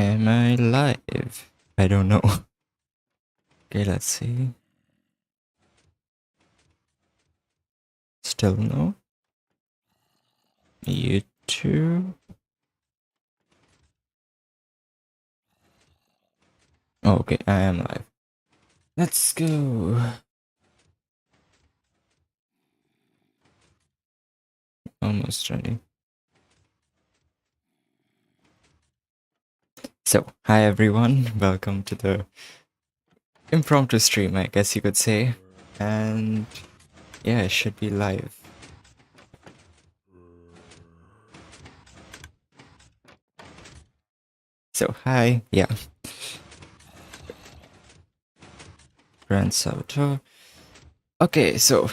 Am I live? I don't know. Okay, let's see. Still no. YouTube. Oh, okay, I am live. Let's go. Almost ready. So, hi everyone. Welcome to the impromptu stream, I guess you could say. And yeah, it should be live. So, hi. Yeah. Grand Salvatore. Okay, so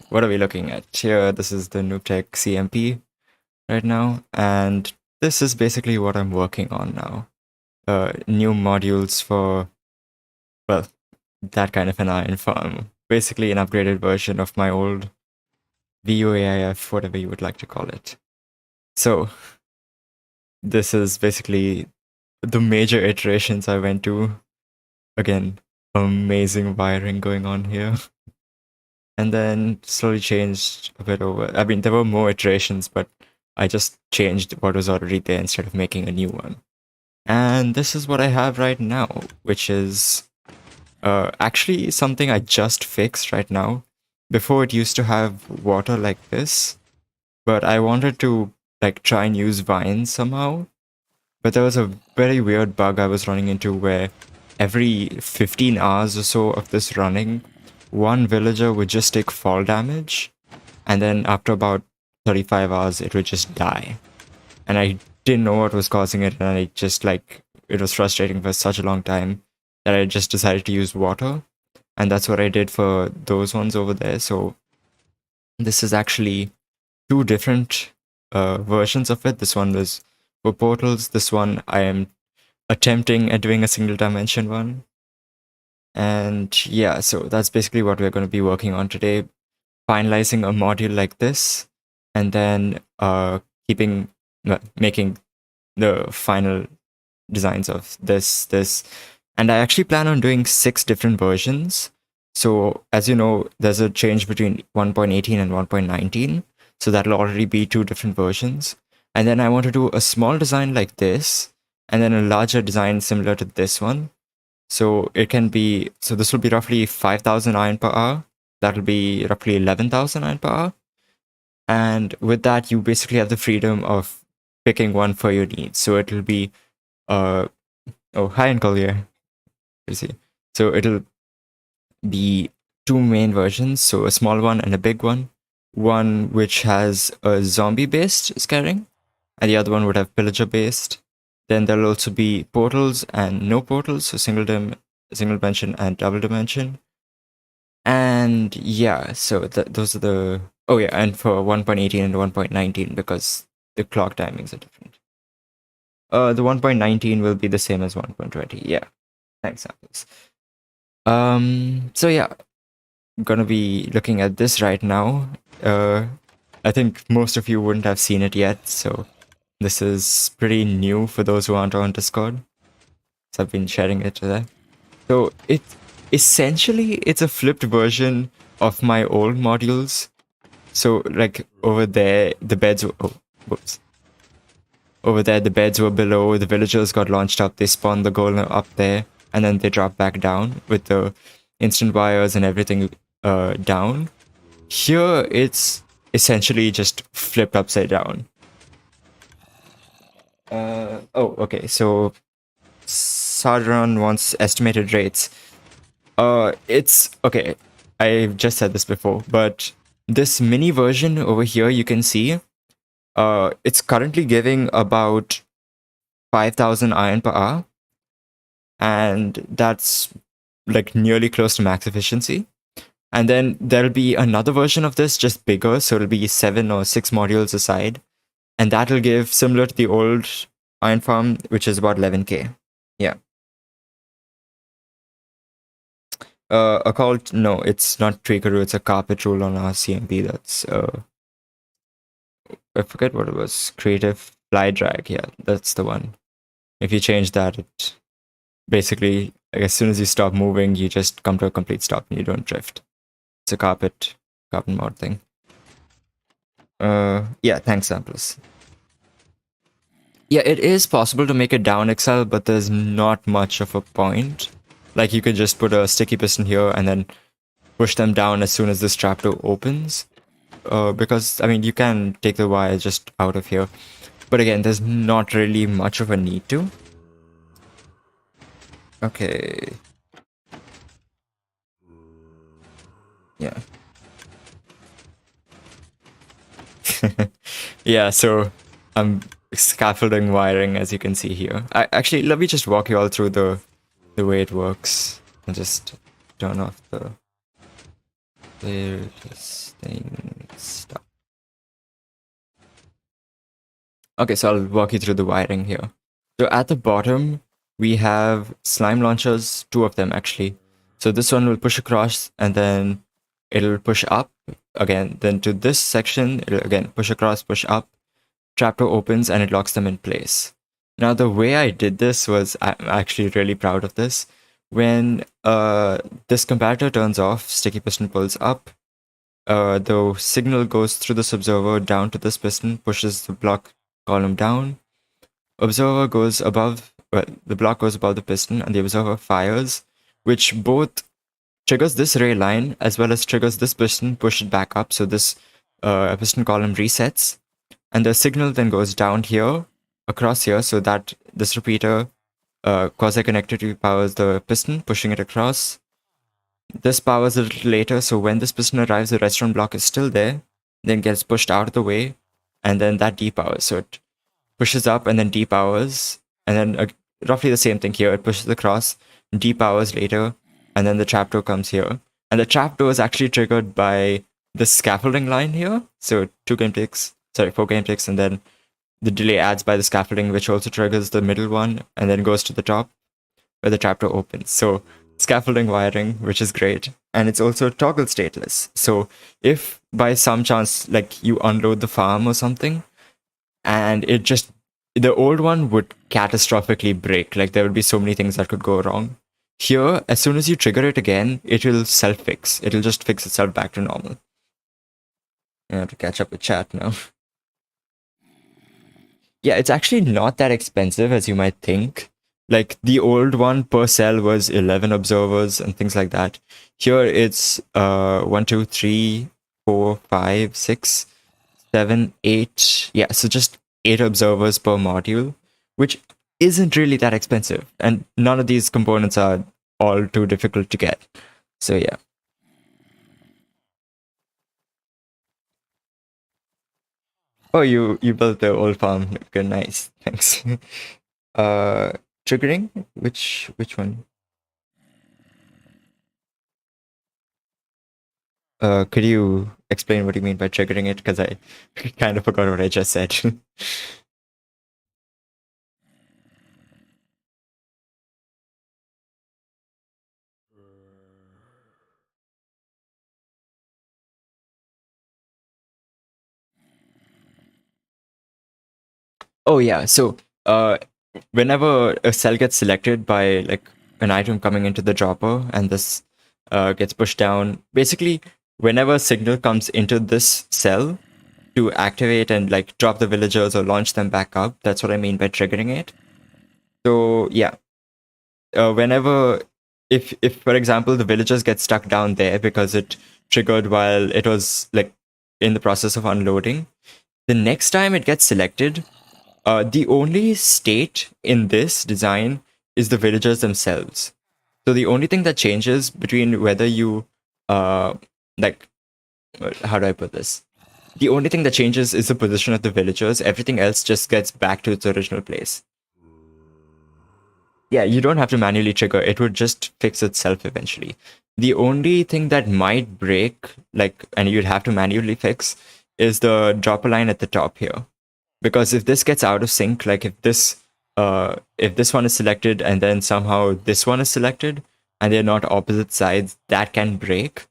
what are we looking at here? This is the NoobTech CMP right now, and this is basically what I'm working on now. New modules for, well, that kind of an iron farm. Basically an upgraded version of my old VUAIF, whatever you would like to call it. So this is basically the major iterations I went to. Again, amazing wiring going on here. And then slowly changed a bit over. I mean, there were more iterations, but I just changed what was already there instead of making a new one. And this is what I have right now, which is actually something I just fixed right now. Before it used to have water like this, but I wanted to like try and use vines somehow. But there was a very weird bug I was running into where every 15 hours or so of this running, one villager would just take fall damage, and then after about 35 hours, it would just die. And I didn't know what was causing it, and I just like it was frustrating for such a long time that I just decided to use water, and that's what I did for those ones over there. So this is actually two different versions of it. This one was for portals. This one I am attempting at doing a single dimension one. And yeah, so that's basically what we're going to be working on today. Finalizing a module like this, and then making the final designs of this. And I actually plan on doing 6 different versions. So as you know, there's a change between 1.18 and 1.19. So that'll already be 2 different versions. And then I want to do a small design like this, and then a larger design similar to this one. So it can be, so this will be roughly 5,000 iron per hour. That'll be roughly 11,000 iron per hour. And with that, you basically have the freedom of picking one for your needs. So it'll be, oh, hi, Uncle, here. So it'll be 2 main versions, so a small one and a big one. One which has a zombie-based scaring, and the other one would have pillager-based. Then there'll also be portals and no portals, so single dimension and double dimension. And yeah, so those are the... Oh yeah, and for 1.18 and 1.19, because the clock timings are different. The 1.19 will be the same as 1.20, yeah. Thanks, Apples. So yeah, I'm gonna be looking at this right now. I think most of you wouldn't have seen it yet, so this is pretty new for those who aren't on Discord. So I've been sharing it there. So essentially it's a flipped version of my old modules. So like over there, the beds were, oh, whoops. Over there, the beds were below, the villagers got launched up, they spawned the golem up there, and then they dropped back down with the instant wires and everything down. Here, it's essentially just flipped upside down. Oh, okay, so Sadron wants estimated rates. It's, okay, I've just said this before, but this mini version over here, you can see, it's currently giving about 5,000 iron per hour, and that's like nearly close to max efficiency. And then there'll be another version of this, just bigger, so it'll be 7 or 6 modules aside, and that'll give similar to the old iron farm, which is about 11k. Yeah. No, it's not Tweakeroo, it's a carpet rule on our CMP. That's I forget what it was. Creative Fly Drag, yeah, that's the one. If you change that, it basically, like, as soon as you stop moving, you just come to a complete stop and you don't drift. It's a carbon mod thing. Yeah, thanks, Samples. Yeah, it is possible to make it down XL, but there's not much of a point. Like, you could just put a sticky piston here and then push them down as soon as this trapdoor opens. Because, I mean, you can take the wire just out of here. But again, there's not really much of a need to. Okay. Yeah. Yeah, so I'm scaffolding wiring, as you can see here. Actually, let me just walk you all through the way it works and just turn off the this thing. Stop. Okay, so I'll walk you through the wiring here. So at the bottom, we have slime launchers, 2 of them actually. So this one will push across and then it'll push up again. Then to this section, it'll again push across, push up. Trapdoor opens and it locks them in place. Now, the way I did this was, I'm actually really proud of this. When this comparator turns off, sticky piston pulls up. The signal goes through this observer down to this piston, pushes the block column down. Observer goes above, well, the block goes above the piston, and the observer fires, which both triggers this ray line as well as triggers this piston, push it back up. So this piston column resets, and the signal then goes down here, across here, so that this repeater quasi-connectivity powers the piston, pushing it across. This powers a little later, so when this piston arrives, the restaurant block is still there, then gets pushed out of the way, and then that depowers. So it pushes up and then depowers, and then roughly the same thing here. It pushes across, depowers later, and then the trapdoor comes here. And the trapdoor is actually triggered by the scaffolding line here. So 4 game ticks, and then the delay adds by the scaffolding, which also triggers the middle one, and then goes to the top where the trapdoor opens. So scaffolding wiring, which is great. And it's also toggle stateless. So if by some chance, like, you unload the farm or something, and it just, the old one would catastrophically break. Like, there would be so many things that could go wrong. Here, as soon as you trigger it again, it will self-fix. It'll just fix itself back to normal. I have to catch up with chat now. Yeah, it's actually not that expensive as you might think. Like, the old one per cell was 11 observers and things like that. Here it's 1, 2, 3, 4, 5, 6, 7, 8. Yeah, so just 8 observers per module, which isn't really that expensive. And none of these components are all too difficult to get. So yeah. Oh, you built the old farm. Okay, nice. Thanks. Triggering? Which one? Could you explain what you mean by triggering it? Because I kind of forgot what I just said. Oh yeah, so whenever a cell gets selected by, like, an item coming into the dropper and this gets pushed down, basically whenever a signal comes into this cell to activate and, like, drop the villagers or launch them back up, that's what I mean by triggering it. So yeah, whenever, if for example the villagers get stuck down there because it triggered while it was, like, in the process of unloading, the next time it gets selected, the only state in this design is the villagers themselves. So the only thing that changes between whether you, like, how do I put this? The only thing that changes is the position of the villagers. Everything else just gets back to its original place. Yeah, you don't have to manually trigger. It would just fix itself eventually. The only thing that might break, like, and you'd have to manually fix, is the dropper line at the top here. Because if this gets out of sync, like if this one is selected and then somehow this one is selected and they're not opposite sides, that can break.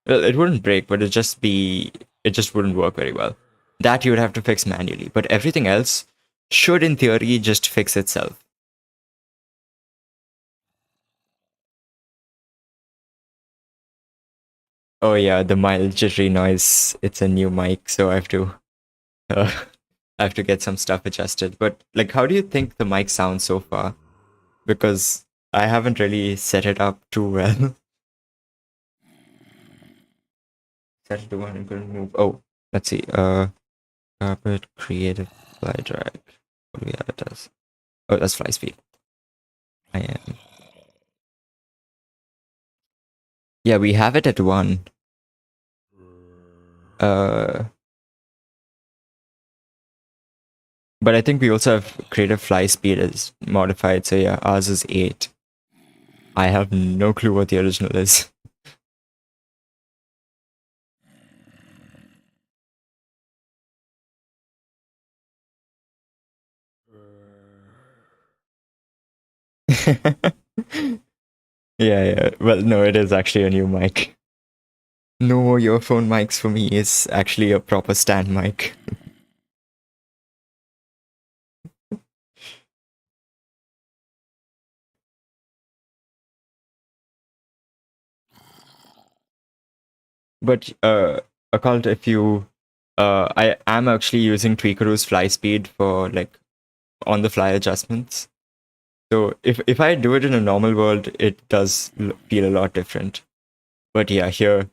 Well, it wouldn't break, but it just wouldn't work very well. That you would have to fix manually. But everything else should, in theory, just fix itself. Oh yeah, the mild jittery noise. It's a new mic, so uh, I have to get some stuff adjusted. But like, how do you think the mic sounds so far? Because I haven't really set it up too well. Set it to one and couldn't move. Oh, let's see. Carpet creative fly drag. What do we have it as? Oh, that's fly speed. I am. Yeah, we have it at one. Uh, but I think we also have creative fly speed as modified. So yeah, ours is 8. I have no clue what the original is. Yeah, yeah. Well, no, it is actually a new mic. No more earphone mics for me. It's actually a proper stand mic. But Occult, if you I am actually using Tweakeroo's fly speed for like on the fly adjustments. So if I do it in a normal world, it does feel a lot different. But yeah, here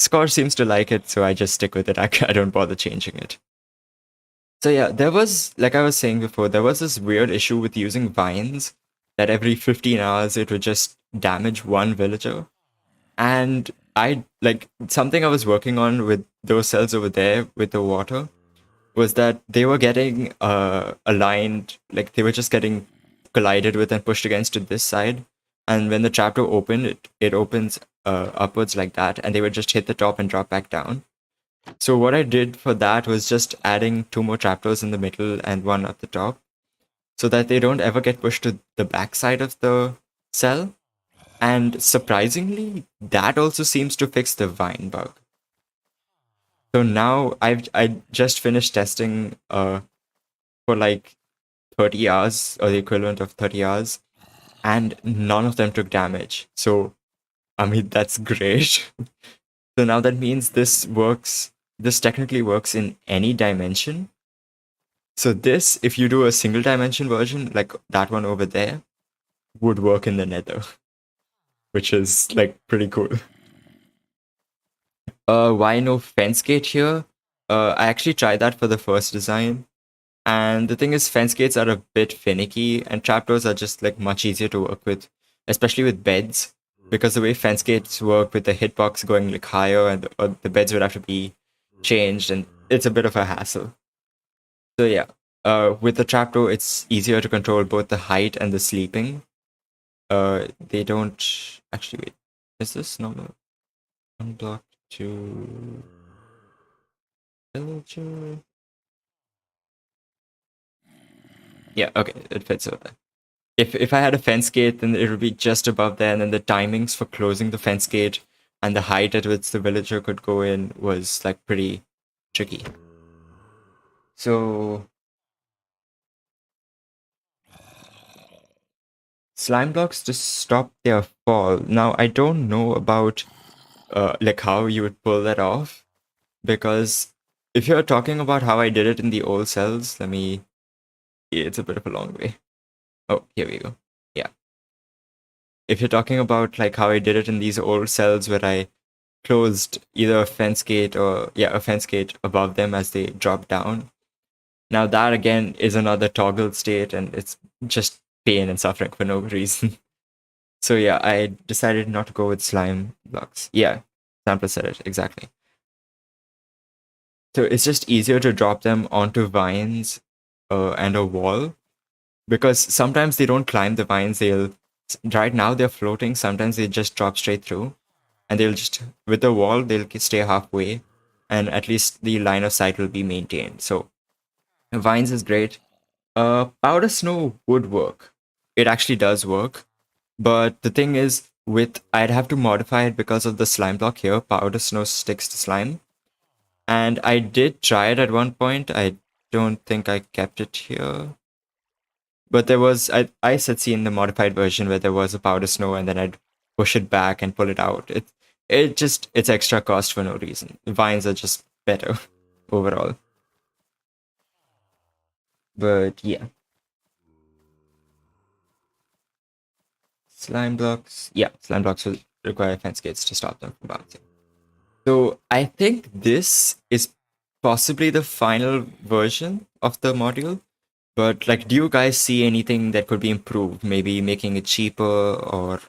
Score seems to like it, so I just stick with it. I don't bother changing it. So yeah, there was, like I was saying before, there was this weird issue with using vines that every 15 hours it would just damage one villager. And I like something I was working on with those cells over there with the water was that they were getting aligned, like they were just getting collided with and pushed against to this side. And when the trapdoor opened, it opens upwards like that, and they would just hit the top and drop back down. So what I did for that was just adding 2 more trapdoors in the middle and one at the top, so that they don't ever get pushed to the back side of the cell. And surprisingly, that also seems to fix the vine bug. So now I just finished testing for like 30 hours or the equivalent of 30 hours, and none of them took damage. So I mean that's great. So now that means this technically works in any dimension. So this, if you do a single dimension version, like that one over there, would work in the nether, which is like pretty cool. Why no fence gate here? I actually tried that for the first design. And the thing is, fence gates are a bit finicky, and trapdoors are just like much easier to work with, especially with beds, because the way fence gates work with the hitbox going like higher, and the beds would have to be changed, and it's a bit of a hassle. So yeah, with the trapdoor, it's easier to control both the height and the sleeping. They don't actually wait. Is this normal? Unblock to villager. Yeah, okay, it fits over there. If I had a fence gate, then it would be just above there, and then the timings for closing the fence gate and the height at which the villager could go in was like pretty tricky. So slime blocks to stop their fall. Now I don't know about like how you would pull that off, because if you're talking about how I did it in the old cells, let me. It's a bit of a long way. Oh, here we go. Yeah. If you're talking about like how I did it in these old cells where I closed either a fence gate or a fence gate above them as they drop down. Now that again is another toggle state, and it's just pain and suffering for no reason. So yeah, I decided not to go with slime blocks. Yeah, Sampler said it exactly. So it's just easier to drop them onto vines and a wall, because sometimes they don't climb the vines. They'll right now they're floating. Sometimes they just drop straight through, and they'll just with the wall they'll stay halfway, and at least the line of sight will be maintained. So vines is great. Powder snow would work. It actually does work, but the thing is, with I'd have to modify it because of the slime block here. Powder snow sticks to slime, and I did try it at one point. I don't think I kept it here, but there was I said see in the modified version where there was a powder snow, and then I'd push it back and pull it out. it's extra cost for no reason. Vines are just better overall. But yeah, slime blocks will require fence gates to stop them from bouncing. So I think this is possibly the final version of the module. But like, do you guys see anything that could be improved? Maybe making it cheaper, or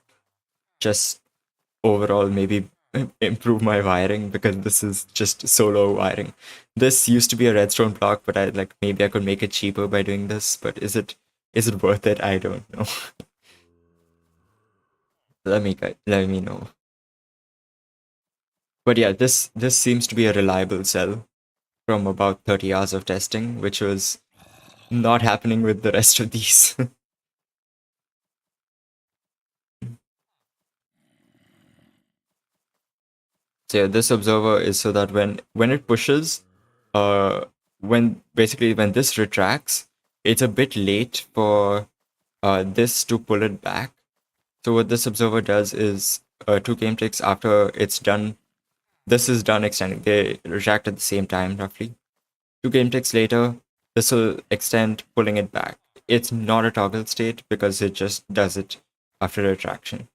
just overall maybe improve my wiring, because this is just solo wiring. This used to be a redstone block, but I like maybe I could make it cheaper by doing this. But is it worth it? I don't know. Let me know. But yeah, this seems to be a reliable cell from about 30 hours of testing, which was not happening with the rest of these. So yeah, this observer is so that when it pushes, uh, when this retracts, it's a bit late for this to pull it back. So what this observer does is two game ticks after it's done. This is done extending. They retract at the same time, roughly. Two game ticks later, this will extend, pulling it back. It's not a toggle state because it just does it after retraction.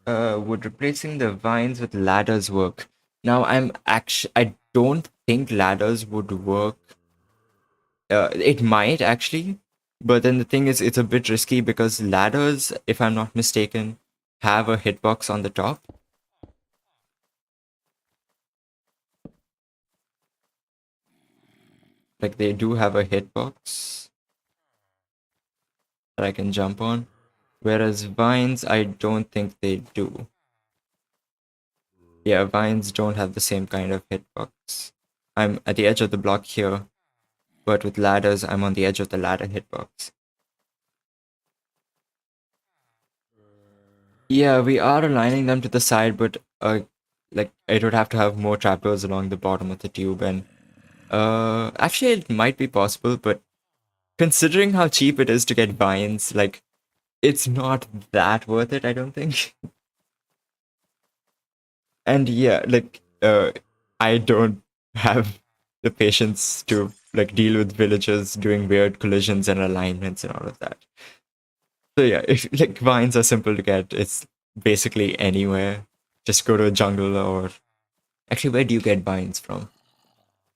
Would replacing the vines with ladders work? Now I don't think ladders would work. It might actually, but then the thing is, it's a bit risky because ladders, if I'm not mistaken, have a hitbox on the top. Like they do have a hitbox that I can jump on, whereas vines, I don't think they do. Yeah, vines don't have the same kind of hitbox. I'm at the edge of the block here, but with ladders, I'm on the edge of the ladder hitbox. Yeah, we are aligning them to the side, but like it would have to have more trapdoors along the bottom of the tube, and actually it might be possible, but considering how cheap it is to get vines, like it's not that worth it, I don't think. And yeah, like I don't have the patience to like deal with villagers doing weird collisions and alignments and all of that. So yeah, if like vines are simple to get, it's basically anywhere. Just go to a jungle, or actually, where do you get vines from?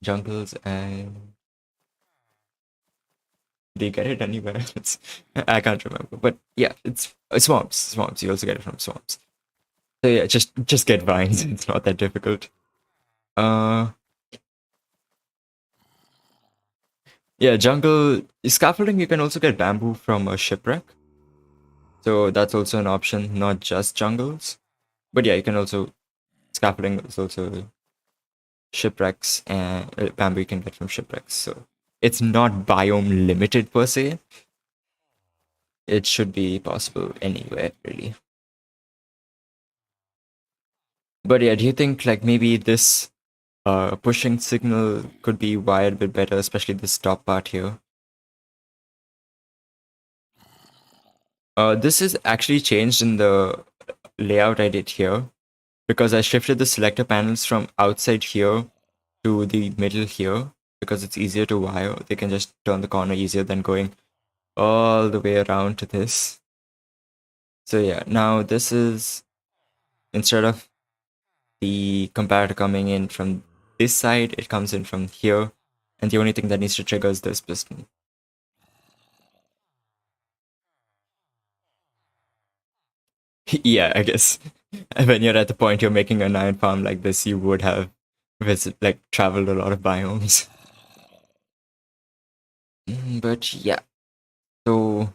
Jungles, and do you get it anywhere? I can't remember, but yeah, it's swamps. Swamps. You also get it from swamps. So yeah, just get vines. It's not that difficult. Uh, yeah, jungle scaffolding. You can also get bamboo from a shipwreck, so that's also an option. Not just jungles, but yeah, you can also scaffolding is also shipwrecks, and bamboo you can get from shipwrecks. So it's not biome limited per se. It should be possible anywhere, really. But yeah, do you think like maybe this pushing signal could be wired a bit better, especially this top part here? This is actually changed in the layout I did here, because I shifted the selector panels from outside here to the middle here, because it's easier to wire. They can just turn the corner easier than going all the way around to this. So yeah, now this is, instead of the comparator coming in from this side, it comes in from here, and the only thing that needs to trigger is this piston. Yeah, I guess when you're at the point you're making an iron farm like this, you would have traveled a lot of biomes. But yeah, so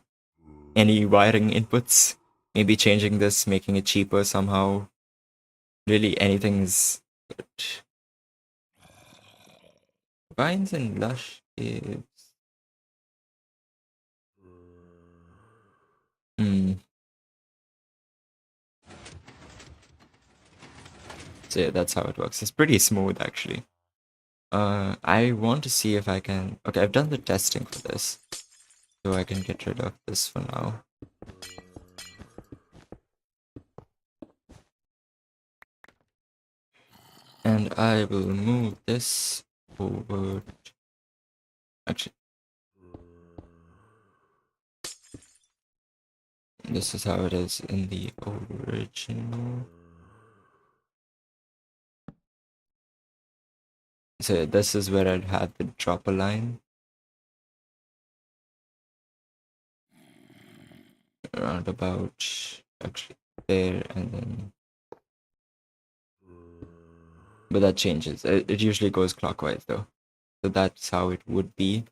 any wiring inputs, maybe changing this, making it cheaper somehow. Really, anything's good. Vines and Lush is. Hmm. So yeah, that's how it works. It's pretty smooth actually. I want to see if I can. Okay, I've done the testing for this, so I can get rid of this for now. And I will move this over. Actually, this is how it is in the original. So this is where I'd have the dropper line. Around about actually there, and then but that changes. It usually goes clockwise though, so that's how it would be.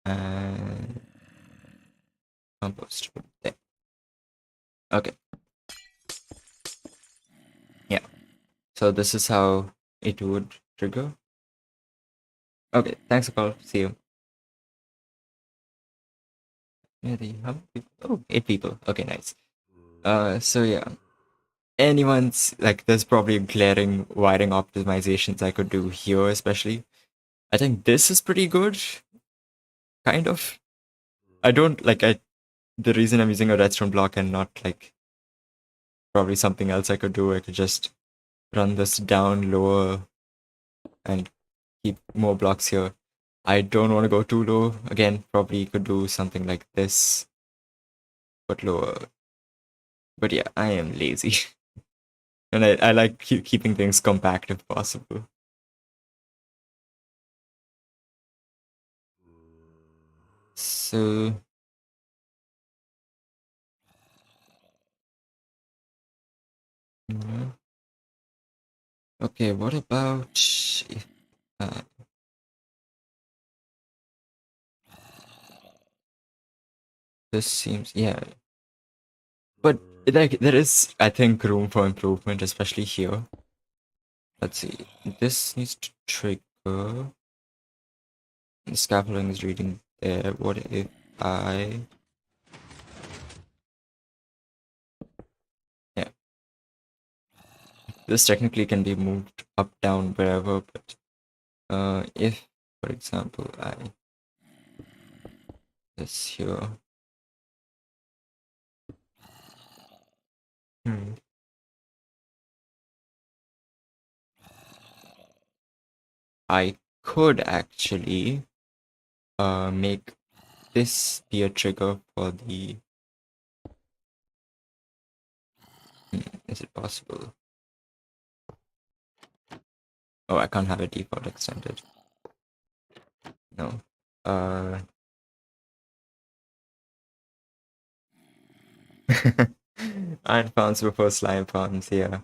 And compost there. Okay, yeah. So this is how it would trigger. Okay, thanks, Paul. See you. How many people? Oh, 8 people. Okay, nice. So yeah, anyone's like, there's probably glaring wiring optimizations I could do here, especially. I think this is pretty good, kind of. I don't like I. The reason I'm using a redstone block and not like probably something else I could do, I could just run this down lower and keep more blocks here. I don't want to go too low. Again, probably could do something like this, but lower. But yeah, I am lazy. And I like keeping things compact if possible. So okay, what about if this seems, yeah, but like there is, I think, room for improvement, especially here. Let's see. This needs to trigger. The scaffolding is reading there. What if I? Yeah, this technically can be moved up, down, wherever. But if, for example, I this here. Hmm. I could actually make this be a trigger for the. Is it possible? Oh, I can't have a default extended. No. Iron farms before slime farms, yeah.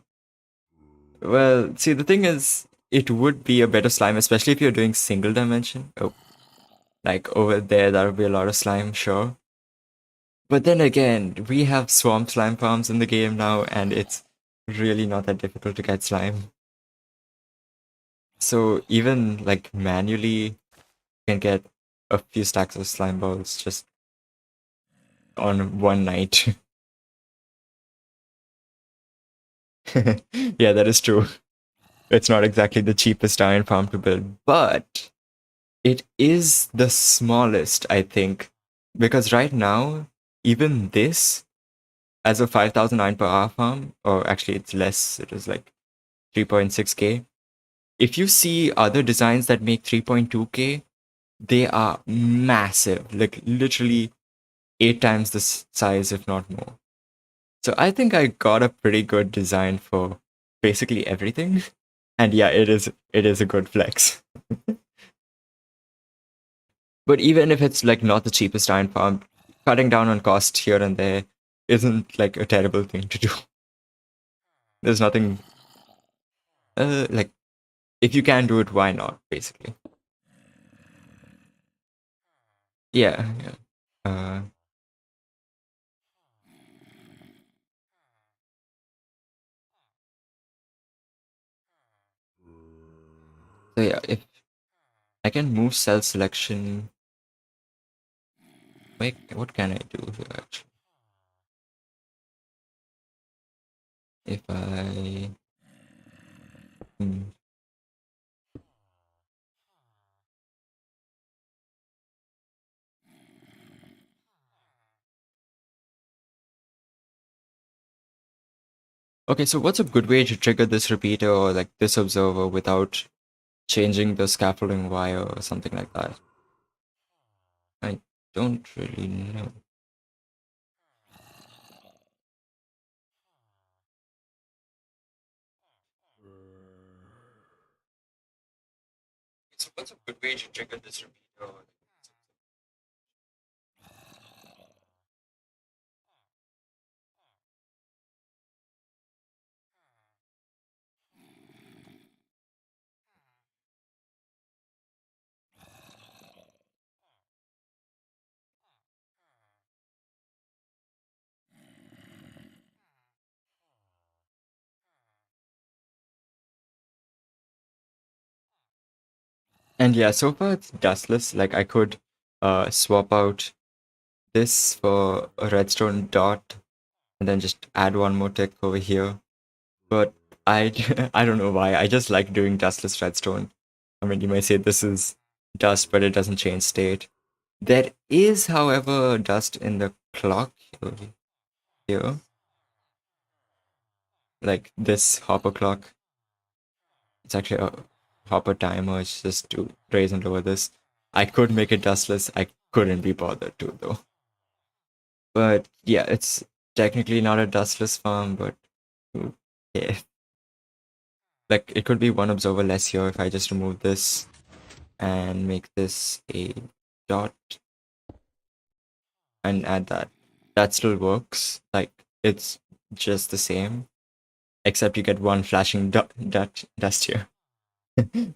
Well, see, the thing is, it would be a better slime, especially if you're doing single dimension. Oh, like over there, that would be a lot of slime, sure. But then again, we have swamp slime farms in the game now, and it's really not that difficult to get slime. So even like manually, you can get a few stacks of slime balls just on one night. Yeah, that is true. It's not exactly the cheapest iron farm to build, but it is the smallest, I think, because right now, even this, as a 5,000 iron per hour farm, or actually it's less, it is like 3.6k. If you see other designs that make 3.2k, they are massive, like literally 8 times the size, if not more. So I think I got a pretty good design for basically everything. And yeah, it is a good flex. But even if it's like not the cheapest iron farm, cutting down on cost here and there isn't like a terrible thing to do. There's nothing like, if you can do it, why not? Basically, yeah, yeah. So yeah, if I can move cell selection, wait, what can I do here actually? If I hmm, Okay, so what's a good way to trigger this repeater or like this observer without changing the scaffolding wire or something like that? I don't really know. So what's a good way to trigger this repeater? And yeah, so far it's dustless. Like I could swap out this for a redstone dot and then just add one more tick over here. But I I don't know why. I just like doing dustless redstone. I mean, you might say this is dust, but it doesn't change state. There is, however, dust in the clock over here, like this hopper clock. It's actually a hopper timer. It's just to raise and lower this. I could make it dustless. I couldn't be bothered to though. But yeah, it's technically not a dustless farm, but yeah. Like it could be one observer less here if I just remove this and make this a dot and add that. That still works. Like it's just the same, except you get one flashing dust here.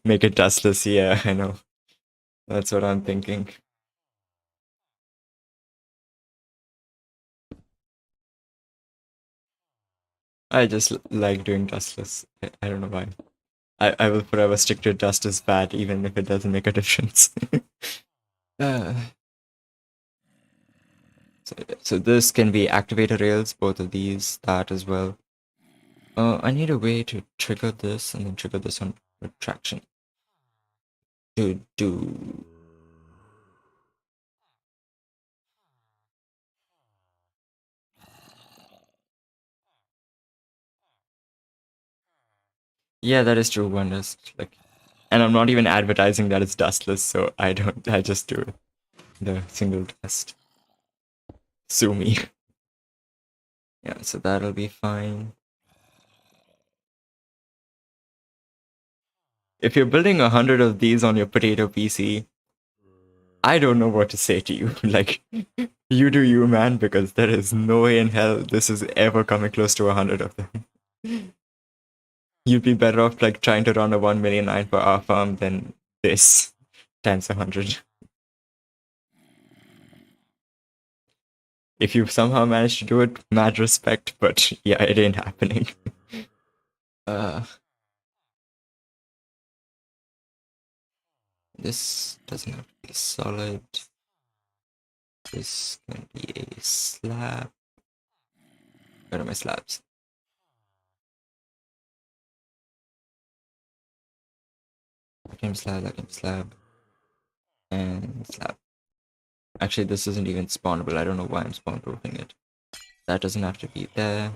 Make it dustless. Yeah, I know. That's what I'm thinking. I just like doing dustless. I don't know why. I will forever stick to dust is bad, even if it doesn't make a difference. uh, so this can be activator rails, both of these, that as well. I need a way to trigger this and then trigger this on retraction. To do. Yeah, that is true. One is like, and I'm not even advertising that it's dustless, so I don't. I just do the single dust. Sue me. Yeah, so that'll be fine. If you're building 100 of these on your potato PC, I don't know what to say to you. Like, you do you, man, because there is no way in hell this is ever coming close to 100 of them. You'd be better off like trying to run a 1,000,009 per hour farm than this times 100. If you somehow manage to do it, mad respect, but yeah, it ain't happening. uh, this doesn't have to be solid. This can be a slab. Where are my slabs? That can be slab, that can be slab. And slab. Actually, this isn't even spawnable. I don't know why I'm spawn proofing it. That doesn't have to be there.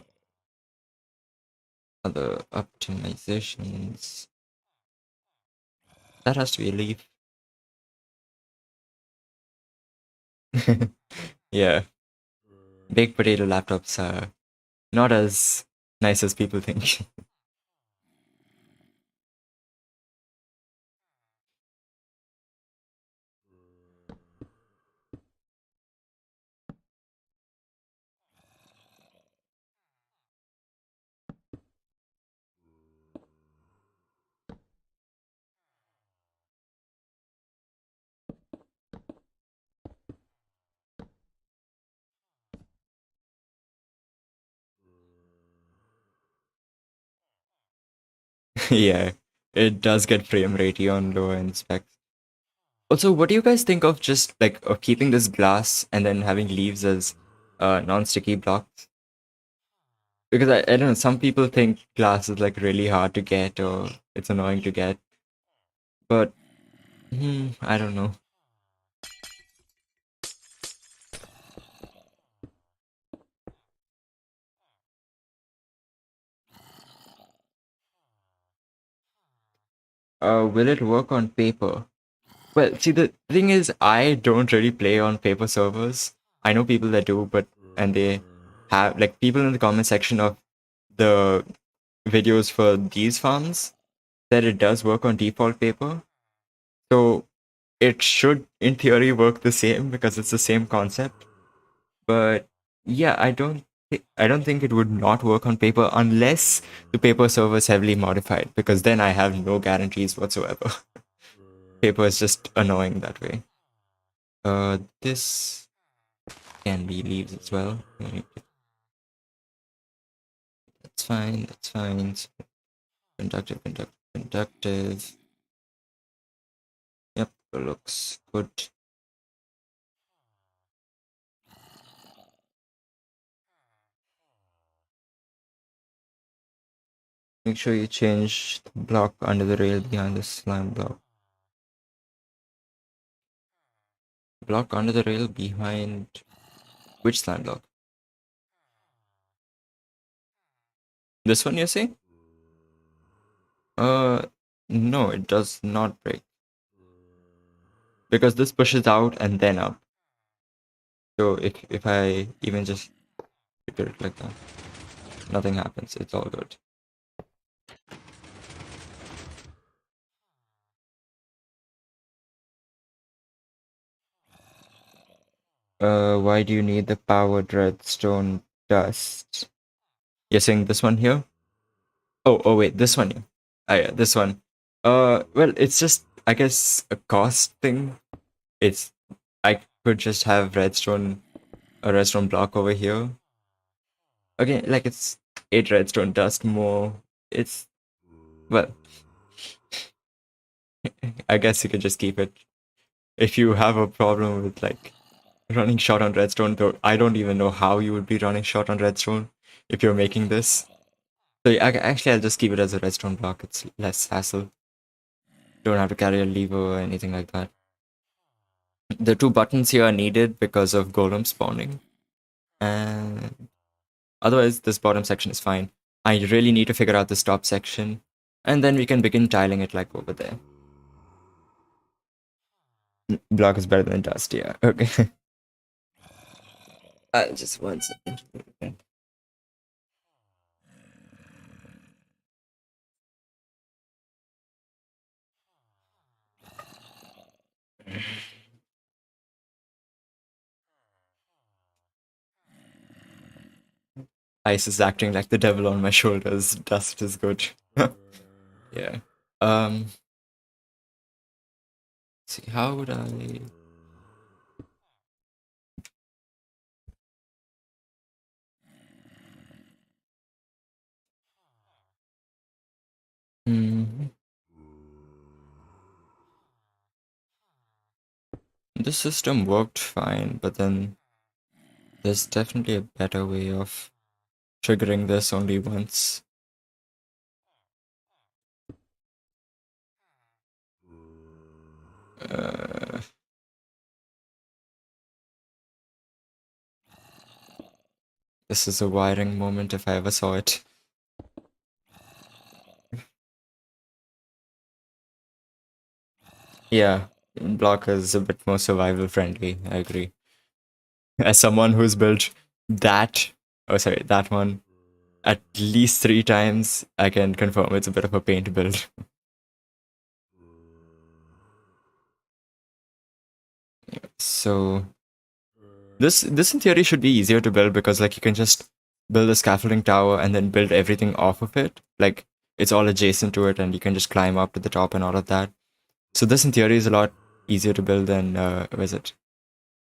Other optimizations. That has to be a leaf. Yeah. Baked potato laptops are not as nice as people think. Yeah, it does get frame ratey on lower end specs. Also, what do you guys think of just like of keeping this glass and then having leaves as non-sticky blocks? Because I don't know, some people think glass is like really hard to get or it's annoying to get, but I don't know. Will it work on paper? Well, see, the thing is, I don't really play on paper servers. I know people that do, but and they have like people in the comment section of the videos for these farms said it does work on default paper. So it should, in theory, work the same because it's the same concept. But yeah, I don't think it would not work on paper unless the paper server is heavily modified, because then I have no guarantees whatsoever. Paper is just annoying that way. This can be leaves as well. That's fine. That's fine. Conductive, conductive, conductive. Yep, looks good. Make sure you change the block under the rail behind the slime block. Block under the rail behind which slime block? This one, you're saying? No, it does not break. Because this pushes out and then up. So if I even just keep it like that, nothing happens. It's all good. Why do you need the powered redstone dust? You're saying this one here? Oh wait, this one here. Ah, yeah, this one. Well, it's just, I guess, a cost thing. It's, I could just have a redstone block over here. Okay, like it's 8 redstone dust more. It's, well, I guess you could just keep it. If you have a problem with like running short on redstone, though I don't even know how you would be running short on redstone if you're making this. So yeah, actually, I'll just keep it as a redstone block. It's less hassle. Don't have to carry a lever or anything like that. The 2 buttons here are needed because of golem spawning. And otherwise, this bottom section is fine. I really need to figure out this top section. And then we can begin tiling it like over there. Block is better than dust, yeah. Okay. Just 1 second. Ice is acting like the devil on my shoulders. Dust is good. Yeah. See, how would I? Hmm. This system worked fine, but then there's definitely a better way of triggering this only once. Uh, this is a wiring moment if I ever saw it. Yeah, block is a bit more survival friendly, I agree. As someone who's built that, oh sorry, that one at least 3 times, I can confirm it's a bit of a pain to build. So this in theory should be easier to build because like you can just build a scaffolding tower and then build everything off of it. Like it's all adjacent to it and you can just climb up to the top and all of that. So this in theory is a lot easier to build than what is it?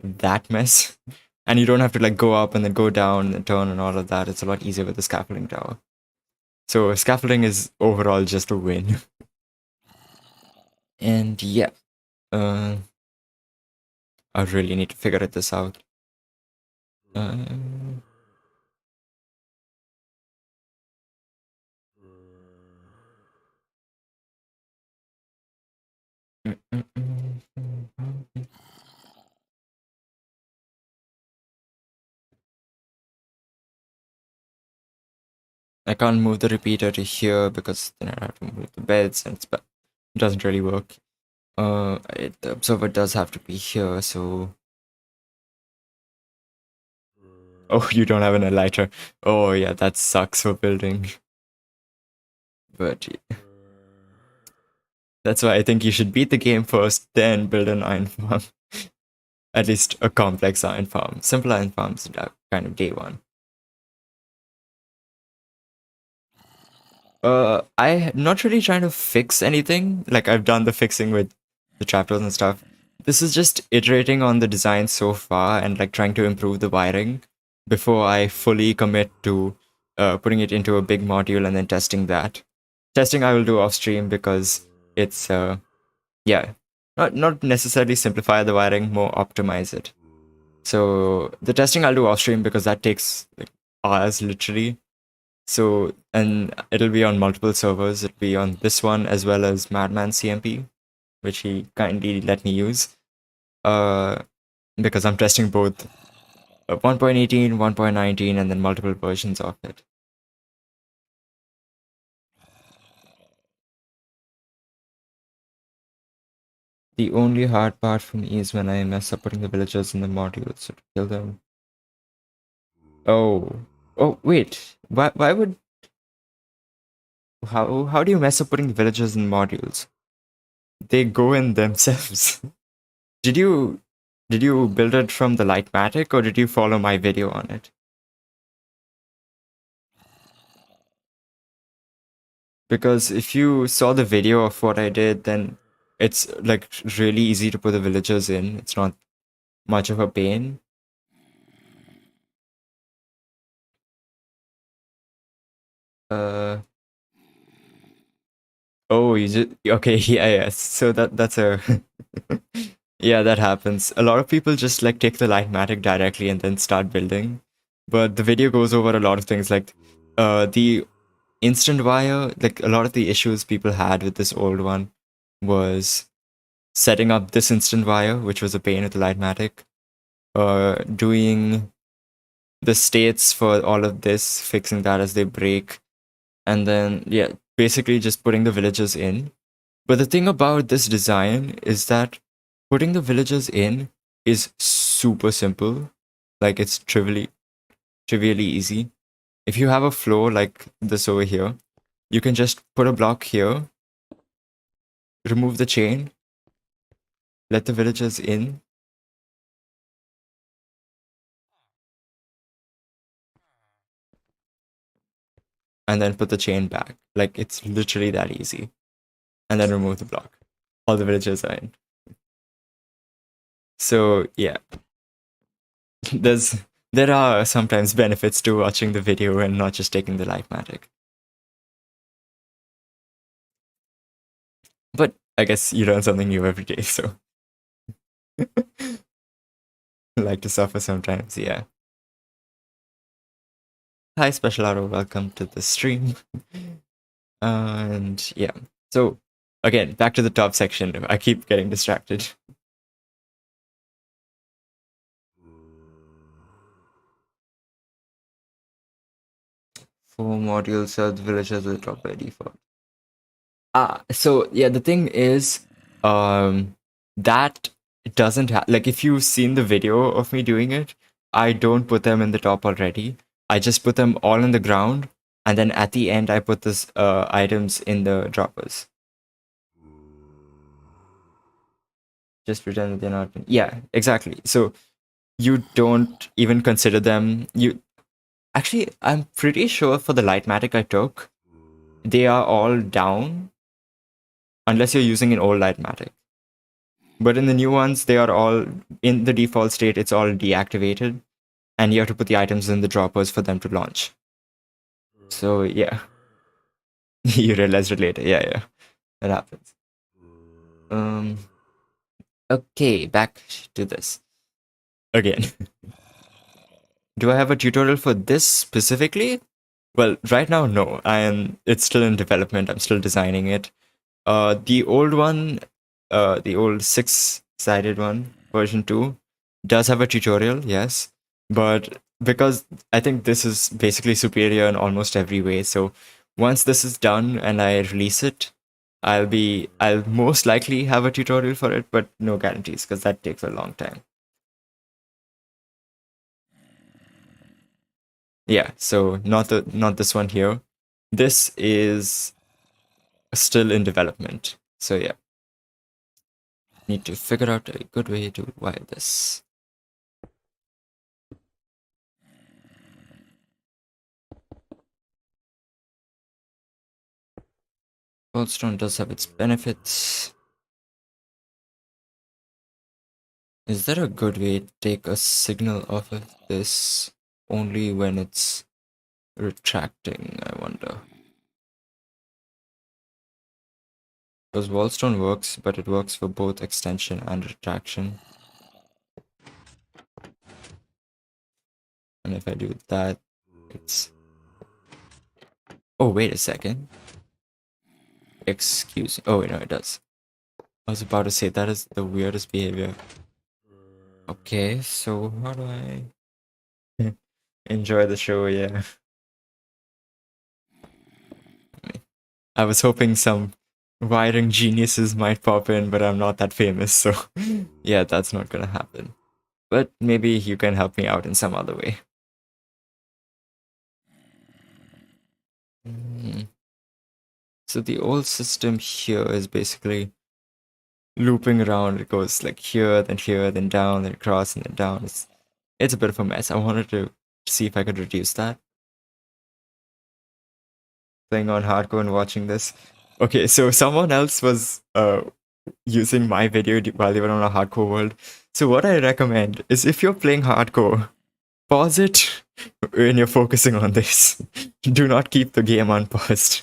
That mess. And you don't have to like go up and then go down and turn and all of that. It's a lot easier with the scaffolding tower. So scaffolding is overall just a win. And yeah, uh, I really need to figure this out. Uh, I can't move the repeater to here because then I have to move the beds and it's doesn't really work. The observer does have to be here, so. Oh, you don't have an elytra. Oh, yeah, that sucks for building. But that's why I think you should beat the game first, then build an iron farm. At least a complex iron farm. Simple iron farms are kind of day one. I'm not really trying to fix anything. Like, I've done the fixing with the trapdoors and stuff. This is just iterating on the design so far and like trying to improve the wiring before I fully commit to putting it into a big module and then testing that. Testing I will do off stream because it's yeah, not necessarily simplify the wiring, more optimize it. So the testing I'll do off stream because that takes like hours literally. So, and it'll be on multiple servers. It'll be on this one as well as Madman CMP, which he kindly let me use. Because I'm testing both 1.18, 1.19, and then multiple versions of it. The only hard part for me is when I mess up putting the villagers in the modules to kill them. Oh. Oh, wait. Why would... How do you mess up putting the villagers in modules? They go in themselves. Did you build it from the Lightmatic or did you follow my video on it? Because if you saw the video of what I did, then it's like really easy to put the villagers in. It's not much of a pain. Uh oh, you just okay, yeah. So that's a yeah, that happens. A lot of people just like take the Lightmatic directly and then start building. But the video goes over a lot of things like the instant wire, like a lot of the issues people had with this old one was setting up this instant wire, which was a pain with the Lightmatic. Doing the states for all of this, fixing that as they break, and then yeah, basically just putting the villagers in. But the thing about this design is that putting the villagers in is super simple. Like it's trivially easy. If you have a floor like this over here, you can just put a block here, remove the chain, let the villagers in, and then put the chain back. Like it's literally that easy. And then remove the block. All the villagers are in. So yeah, there are sometimes benefits to watching the video and not just taking the Lightmatic. But I guess you learn something new every day, so like to suffer sometimes, yeah. Hi, Special Arrow, welcome to the stream. And yeah, so again, back to the top section. I keep getting distracted. 4 modules of the villagers will drop by default. So yeah, the thing is, that doesn't have like if you've seen the video of me doing it, I don't put them in the top already. I just put them all in the ground, and then at the end I put this items in the droppers. Just pretend that they're not. Yeah, exactly. So you don't even consider them. You actually, I'm pretty sure for the Lightmatic I took, they are all down unless you're using an old Lightmatic. But in the new ones, they are all in the default state, it's all deactivated, and you have to put the items in the droppers for them to launch. So, yeah. You realized it later. Yeah, yeah. That happens. Okay, back to this. Again. Do I have a tutorial for this specifically? Well, right now, no. It's still in development. I'm still designing it. The old one, the old 6-sided one, version 2, does have a tutorial, yes. But because I think this is basically superior in almost every way, so once this is done and I release it, I'll most likely have a tutorial for it, but no guarantees because that takes a long time. Yeah, so not this one here. This is still in development. So yeah, need to figure out a good way to wire this. Goldstone does have its benefits. Is there a good way to take a signal off of this only when it's retracting, I wonder? Because Wallstone works, but it works for both extension and retraction. And if I do that, it's... Oh, wait a second. Excuse me. Oh, wait, no, it does. I was about to say, that is the weirdest behavior. Okay, so how do I enjoy the show? Yeah. I was hoping some wiring geniuses might pop in, but I'm not that famous, so yeah, that's not gonna happen. But maybe you can help me out in some other way. So the old system here is basically looping around. It goes like here, then down, then across, and then down. It's a bit of a mess. I wanted to see if I could reduce that. Playing on hardcore and watching this. Okay, so someone else was using my video while they were on a hardcore world. So what I recommend is if you're playing hardcore, pause it when you're focusing on this. Do not keep the game unpaused.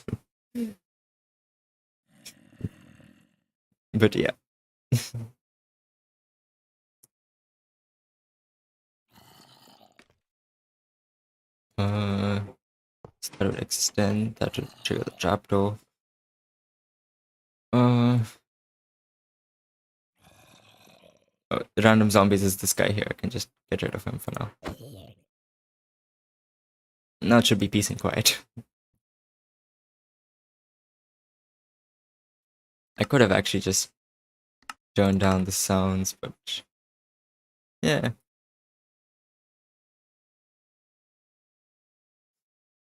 But yeah. uh, so that would extend, that would trigger the trapdoor. Random zombies is this guy here. I can just get rid of him for now. Now it should be peace and quiet. I could have actually just turned down the sounds, but yeah.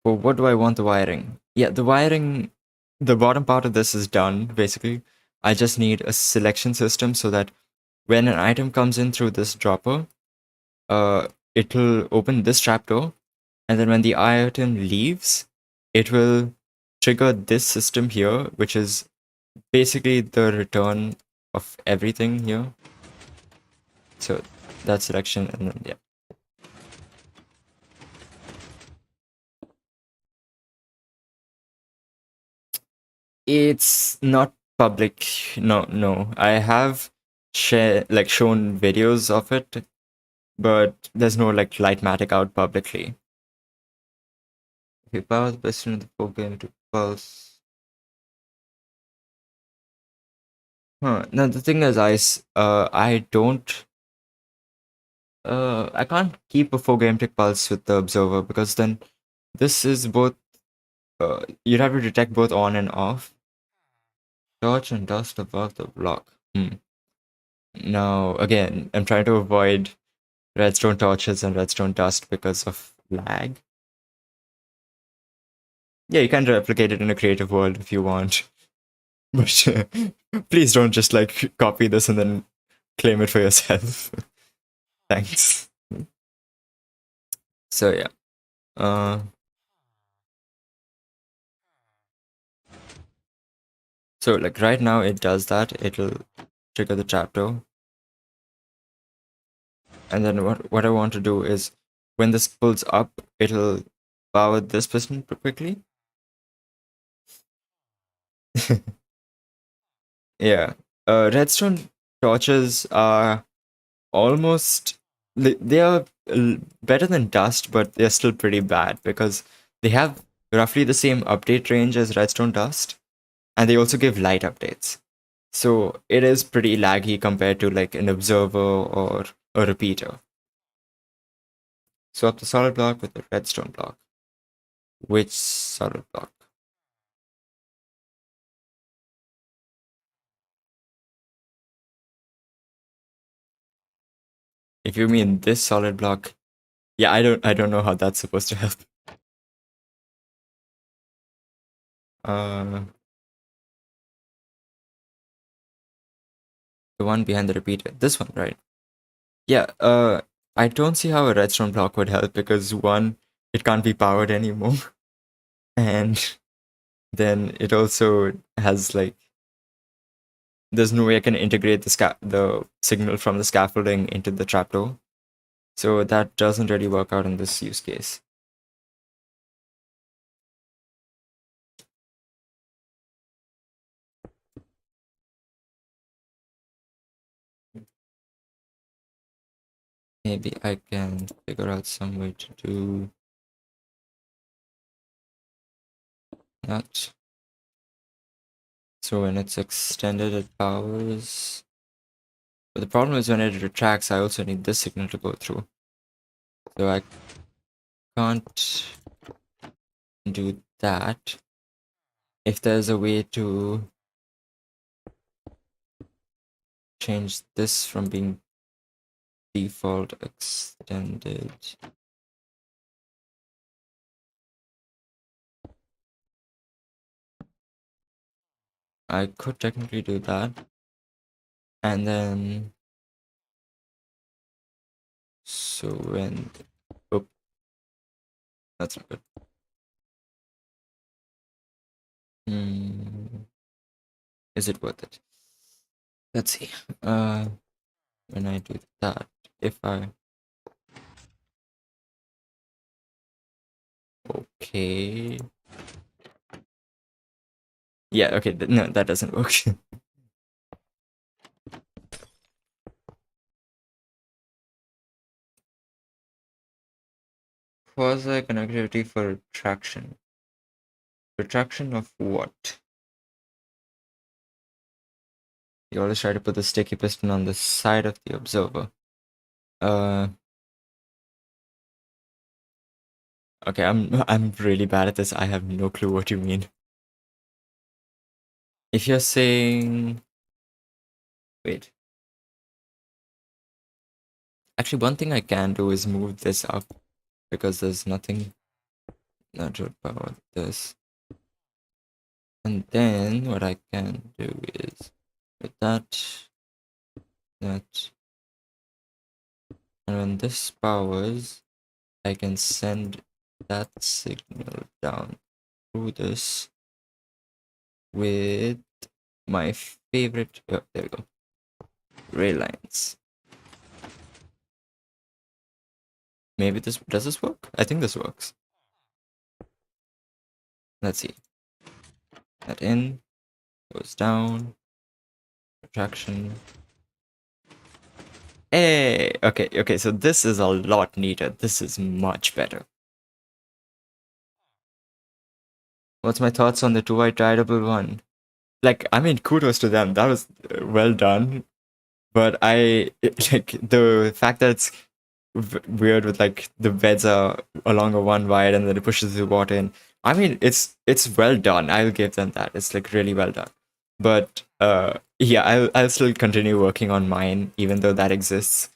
Well, what do I want the wiring? Yeah, the wiring, the bottom part of this is done, basically. I just need a selection system so that when an item comes in through this dropper, it'll open this trapdoor, and then when the item leaves, it will trigger this system here, which is basically the return of everything here. So that selection, and then yeah. It's not public. No. I have shown videos of it, but there's no like Lightmatic out publicly. Okay, power the piston of the program to pulse. Now the thing is, I don't. I can't keep a 4 game tick pulse with the observer because then this is both. You'd have to detect both on and off. Torch and dust above the block. Now again, I'm trying to avoid redstone torches and redstone dust because of lag. Yeah, you can replicate it in a creative world if you want, but please don't just like copy this and then claim it for yourself. Thanks. So yeah, uh, so like right now it does that. It'll trigger the trapdoor, and then what I want to do is when this pulls up, it'll power this piston quickly. Yeah. Redstone torches are almost they are better than dust, but they're still pretty bad because they have roughly the same update range as redstone dust, and they also give light updates. So it is pretty laggy compared to like an observer or a repeater. Swap the solid block with the redstone block. Which solid block? if you mean this solid block, yeah, I don't know how that's supposed to help. Uh, the one behind the repeater, this one, right? Yeah. I don't see how a redstone block would help because one, it can't be powered anymore, and then it also has like there's no way I can integrate the signal from the scaffolding into the trapdoor. So that doesn't really work out in this use case. Maybe I can figure out some way to do that. So when it's extended, it powers. But the problem is when it retracts, I also need this signal to go through. So I can't do that. If there's a way to change this from being default extended. I could technically do that. And then so when oh, that's not good. Is it worth it? Let's see. When I do that, if I okay. Yeah, okay, no, that doesn't work. Quasi connectivity for retraction. Retraction of what? You always try to put the sticky piston on the side of the observer. Okay, I'm really bad at this. I have no clue what you mean. If you're saying wait. Actually, one thing I can do is move this up because there's nothing that would power this. And then what I can do is with that, and when this powers, I can send that signal down through this with my favorite, oh, there we go, rail lines. Maybe does this work? I think this works. Let's see. That in goes down, retraction. Hey, okay, so this is a lot neater. This is much better. What's my thoughts on the two-white dialable one? Like, I mean, kudos to them. That was well done. But like the fact that it's weird with like the beds are along a one wide and then it pushes the water in. I mean, it's well done. I'll give them that. It's like really well done. But yeah, I'll still continue working on mine even though that exists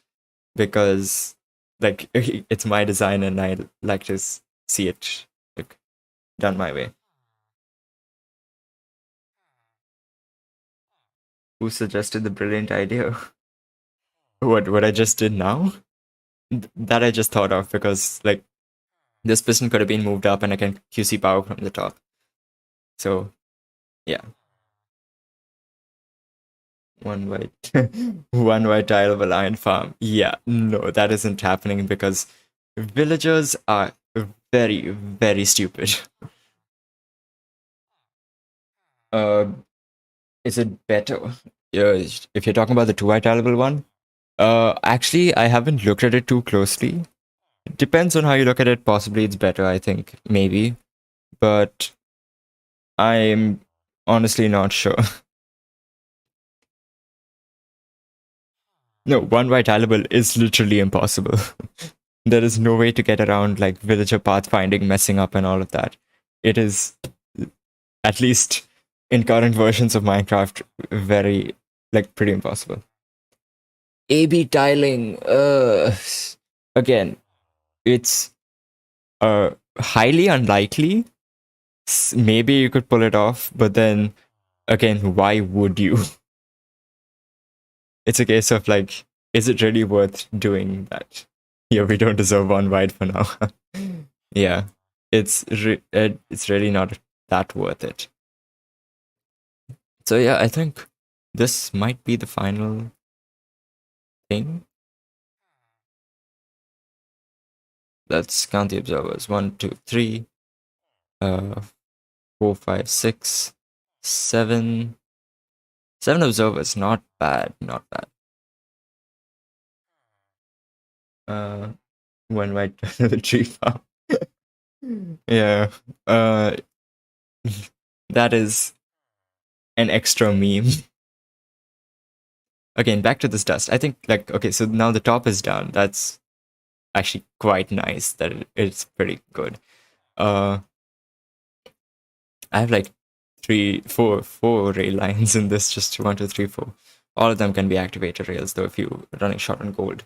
because like it's my design and I like to see it like done my way. Who suggested the brilliant idea? What I just did now? That I just thought of because like this piston could have been moved up and I can QC power from the top. So yeah. One white one white tile of a lion farm. Yeah, no, that isn't happening because villagers are very, very stupid. Uh is it better? If you're talking about the two white tileable one, actually I haven't looked at it too closely. It depends on how you look at it. Possibly it's better, I think. Maybe. But I'm honestly not sure. No, one white tileable is literally impossible. There is no way to get around like villager pathfinding messing up and all of that. It is, at least in current versions of Minecraft, very like pretty impossible. A/B tiling. Again, it's highly unlikely. Maybe you could pull it off, but then again, why would you? It's a case of like, is it really worth doing that? Yeah, we don't deserve one ride for now. Yeah, it's really not that worth it. So yeah, I think this might be the final thing. Let's count the observers. 1, 2, 3, 4, 5, 6, 7. 7 observers, not bad, not bad. One right to the tree farm. Yeah. That is an extra meme. Again, back to this dust. I think like okay, so now the top is down. That's actually quite nice. It's pretty good. I have like four rail lines in this. Just 1, 2, 3, 4. All of them can be activated rails, though if you running short on gold.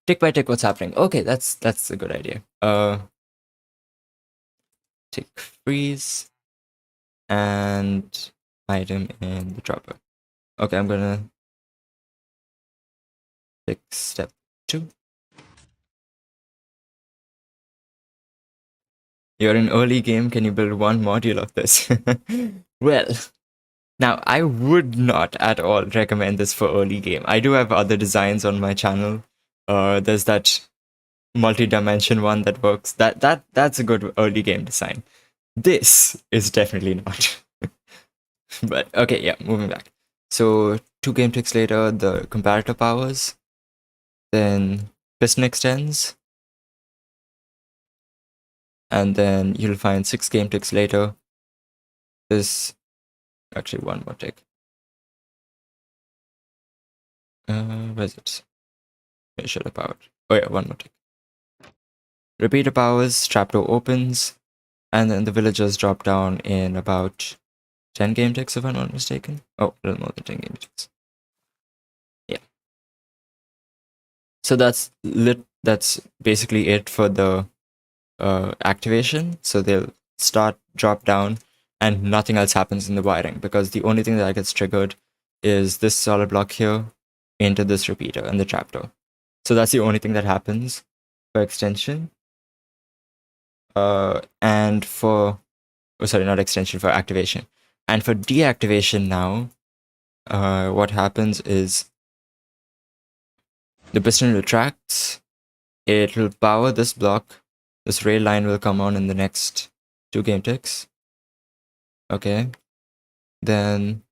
Tick by tick, what's happening? Okay, that's a good idea. Tick freeze and item in the dropper. Okay, I'm gonna pick step 2. You're in early game. Can you build one module of this? Well, now I would not at all recommend this for early game. I do have other designs on my channel. There's that multi-dimension one that works. That's a good early game design. This is definitely not. But okay, yeah, moving back. So 2 game ticks later, the comparator powers, then piston extends, and then you'll find 6 game ticks later. This actually one more tick. Where's it? Where should I power? Oh yeah, one more tick. Repeater powers, trapdoor opens, and then the villagers drop down in about 10 game ticks, if I'm not mistaken. Oh, a little more than 10 game ticks. Yeah. So that's basically it for the activation. So they'll start, drop down, and nothing else happens in the wiring because the only thing that gets triggered is this solid block here into this repeater and the trapdoor. So that's the only thing that happens for extension. And for not extension, for activation. And for deactivation now, what happens is the piston retracts, it will power this block, this rail line will come on in the next 2 game ticks. Okay. Then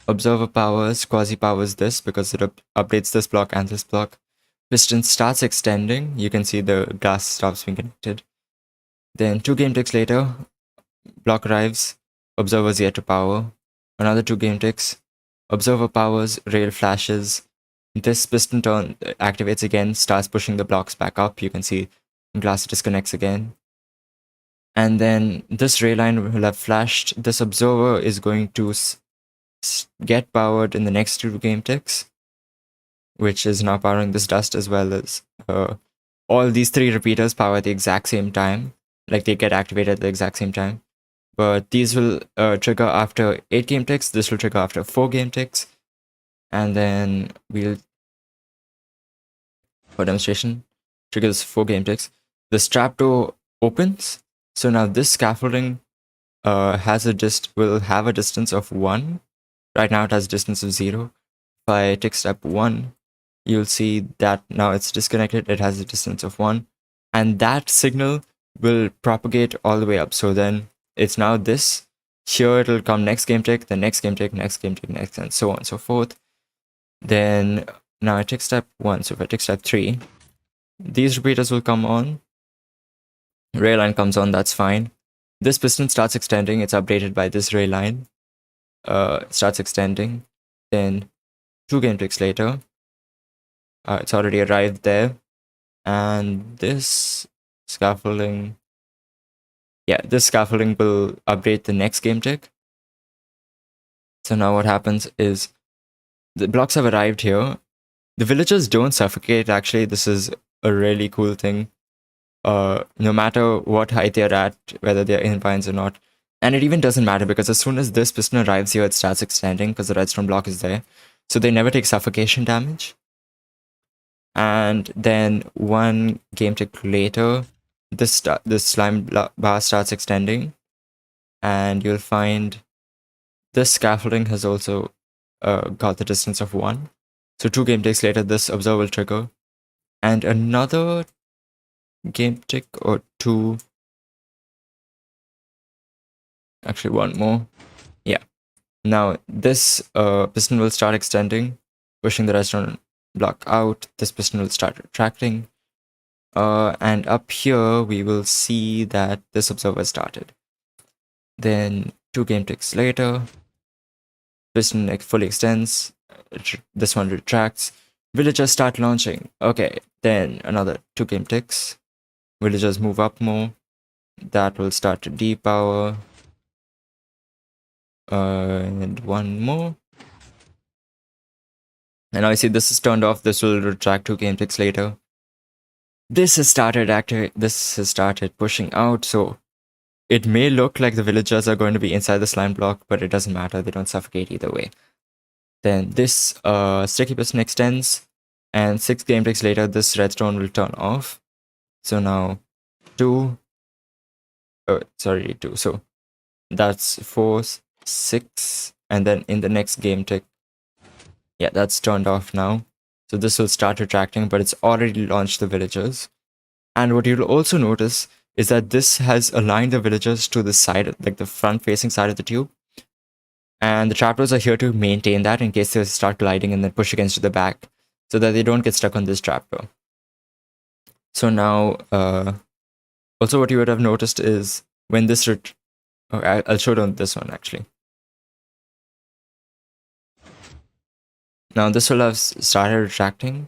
observer powers, quasi powers this because it updates this block and this block. Piston starts extending. You can see the glass stops being connected. Then 2 game ticks later, block arrives, observer's yet to power. Another 2 game ticks, observer powers, rail flashes. This piston turn activates again, starts pushing the blocks back up. You can see glass disconnects again. And then this rail line will have flashed. This observer is going to get powered in the next 2 game ticks, which is now powering this dust as well as all these 3 repeaters power at the exact same time. Like they get activated at the exact same time. But these will trigger after 8 game ticks. This will trigger after 4 game ticks. And then we'll, for demonstration, triggers 4 game ticks. The strap door opens. So now this scaffolding will have a distance of 1. Right now it has a distance of 0. If I tick step 1, you'll see that now it's disconnected. It has a distance of 1. And that signal will propagate all the way up. So then it's now this. Here it'll come next game tick, the next game tick, next game tick, next, and so on and so forth. Then now I tick step 1. So if I tick step 3, these repeaters will come on. Rail line comes on, that's fine. This piston starts extending. It's updated by this rail line. Starts extending. Then 2 game ticks later, it's already arrived there. And this scaffolding, this scaffolding will update the next game tick. So now what happens is The blocks have arrived here. The villagers don't suffocate, actually. This is a really cool thing. No matter what height they're at, whether they're in vines or not. And it even doesn't matter because as soon as this piston arrives here, it starts extending because the redstone block is there. So they never take suffocation damage. And then one game tick later, this slime bar starts extending. And you'll find this scaffolding has also got the distance of 1. So 2 game ticks later, this observer will trigger. And another game tick or 2. Actually, 1 more. Yeah. Now, this piston will start extending, pushing the redstone block out. This piston will start retracting. And up here, we will see that this observer started. Then 2 game ticks later, piston fully extends. This one retracts. Villagers start launching. Okay, then another 2 game ticks. Villagers move up more. That will start to depower. And 1 more. And now I see this is turned off. This will retract 2 game ticks later. This has started pushing out. So it may look like the villagers are going to be inside the slime block, but it doesn't matter. They don't suffocate either way. Then this sticky piston extends, and 6 game ticks later, this redstone will turn off. So now 2. So that's 4, 6, and then in the next game tick, yeah, that's turned off now. So this will start retracting, but it's already launched the villagers. And what you'll also notice is that this has aligned the villagers to the side, like the front-facing side of the tube. And the trapdoors are here to maintain that in case they start gliding and then push against the back, so that they don't get stuck on this trapdoor. So now, also what you would have noticed is when this I'll show it on this one actually. Now this will have started retracting,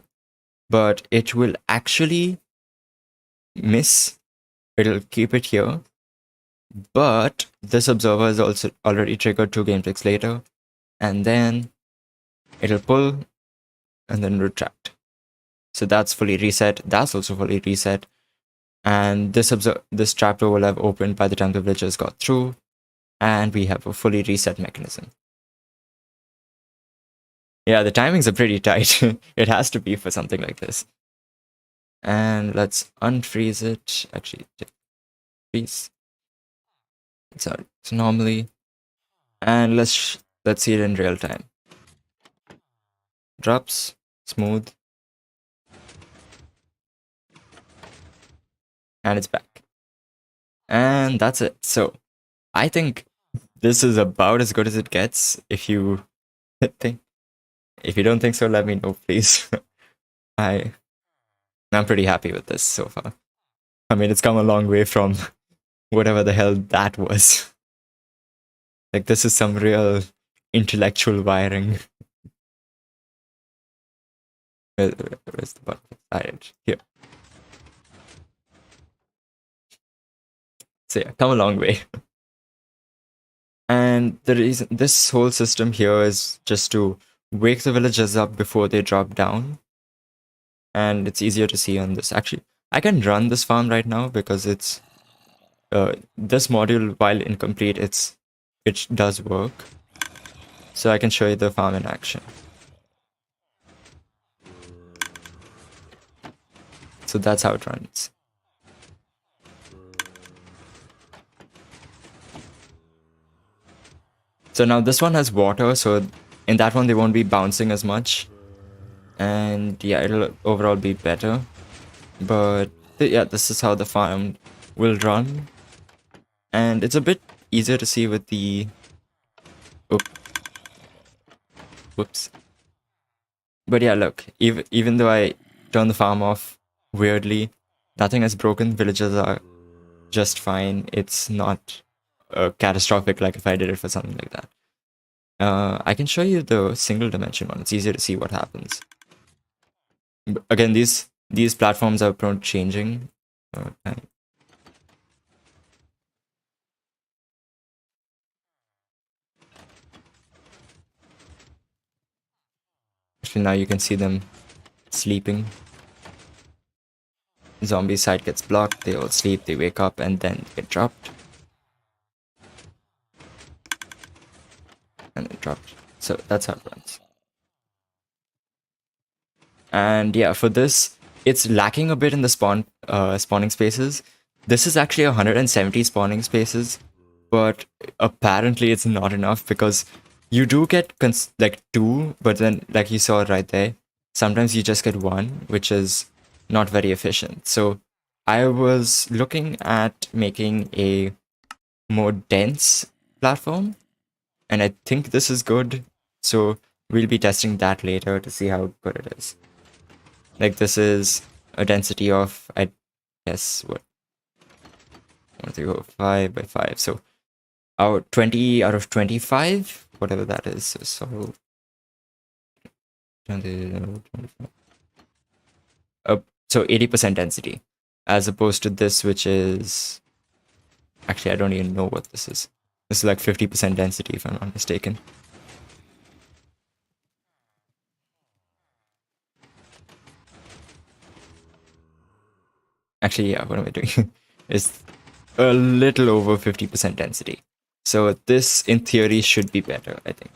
but it will actually miss. It'll keep it here, but this observer is also already triggered 2 game ticks later, and then it'll pull and then retract. So that's fully reset. That's also fully reset. And this trapdoor will have opened by the time the villagers got through, and we have a fully reset mechanism. Yeah, the timings are pretty tight. It has to be for something like this. And let's unfreeze it. Actually, freeze. Sorry, so normally. And let's see it in real time. Drops, smooth. And it's back. And that's it. So I think this is about as good as it gets. If you don't think so, let me know, please. I'm pretty happy with this so far. I mean, it's come a long way from whatever the hell that was. Like, this is some real intellectual wiring. Where's the button? Alright, here. So yeah, come a long way. And the reason this whole system here is just to wake the villagers up before they drop down. And it's easier to see on this. Actually, I can run this farm right now because it's this module, while incomplete, it does work. So I can show you the farm in action. So that's how it runs. So now this one has water, so in that one they won't be bouncing as much. And yeah, it'll overall be better. But yeah, this is how the farm will run. And it's a bit easier to see with the... Whoops. But yeah, look, even though I turn the farm off weirdly, nothing has broken. Villagers are just fine. It's not catastrophic like if I did it for something like that. I can show you the single dimension one. It's easier to see what happens. But again, these platforms are prone to changing. Actually, now you can see them sleeping. Zombie side gets blocked, they all sleep, they wake up, and then get dropped. And then dropped. So that's how it runs. And yeah, for this, it's lacking a bit in the spawning spaces. This is actually 170 spawning spaces, but apparently it's not enough because you do get like two, but then like you saw right there, sometimes you just get one, which is not very efficient. So I was looking at making a more dense platform, and I think this is good. So we'll be testing that later to see how good it is. Like this is a density of, I guess, what, 1, 3, 4, 5 by 5. So our 20 out of 25, whatever that is. So 20, 25. So 80% density, as opposed to this, which is, actually I don't even know what this is. This is like 50% density, if I'm not mistaken. Actually, yeah, what am I doing? It's a little over 50% density. So this, in theory, should be better, I think.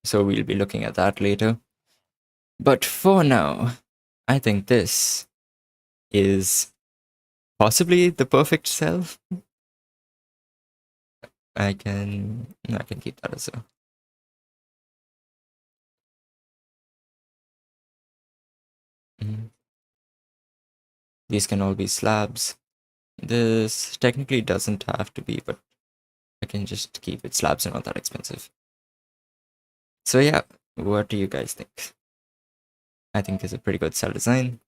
So we'll be looking at that later. But for now, I think this is possibly the perfect cell. I can keep that as a. These can all be slabs. This technically doesn't have to be, but I can just keep it. Slabs are not that expensive. So yeah, what do you guys think? I think it's a pretty good cell design.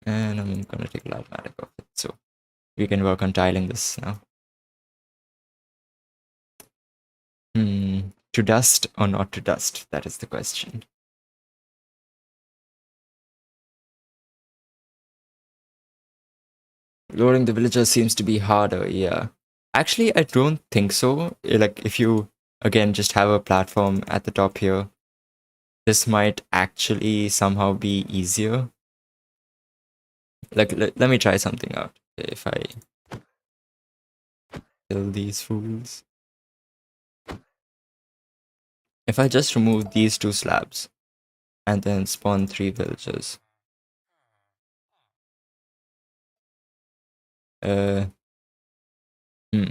And I'm gonna take a Lavomatic of it. So we can work on tiling this now. To dust or not to dust? That is the question. Luring the villagers seems to be harder, yeah. Actually, I don't think so. Like, if you, again, just have a platform at the top here, this might actually somehow be easier. Like, let me try something out. If I kill these fools. If I just remove these two slabs and then spawn 3 villagers. Uh, hmm.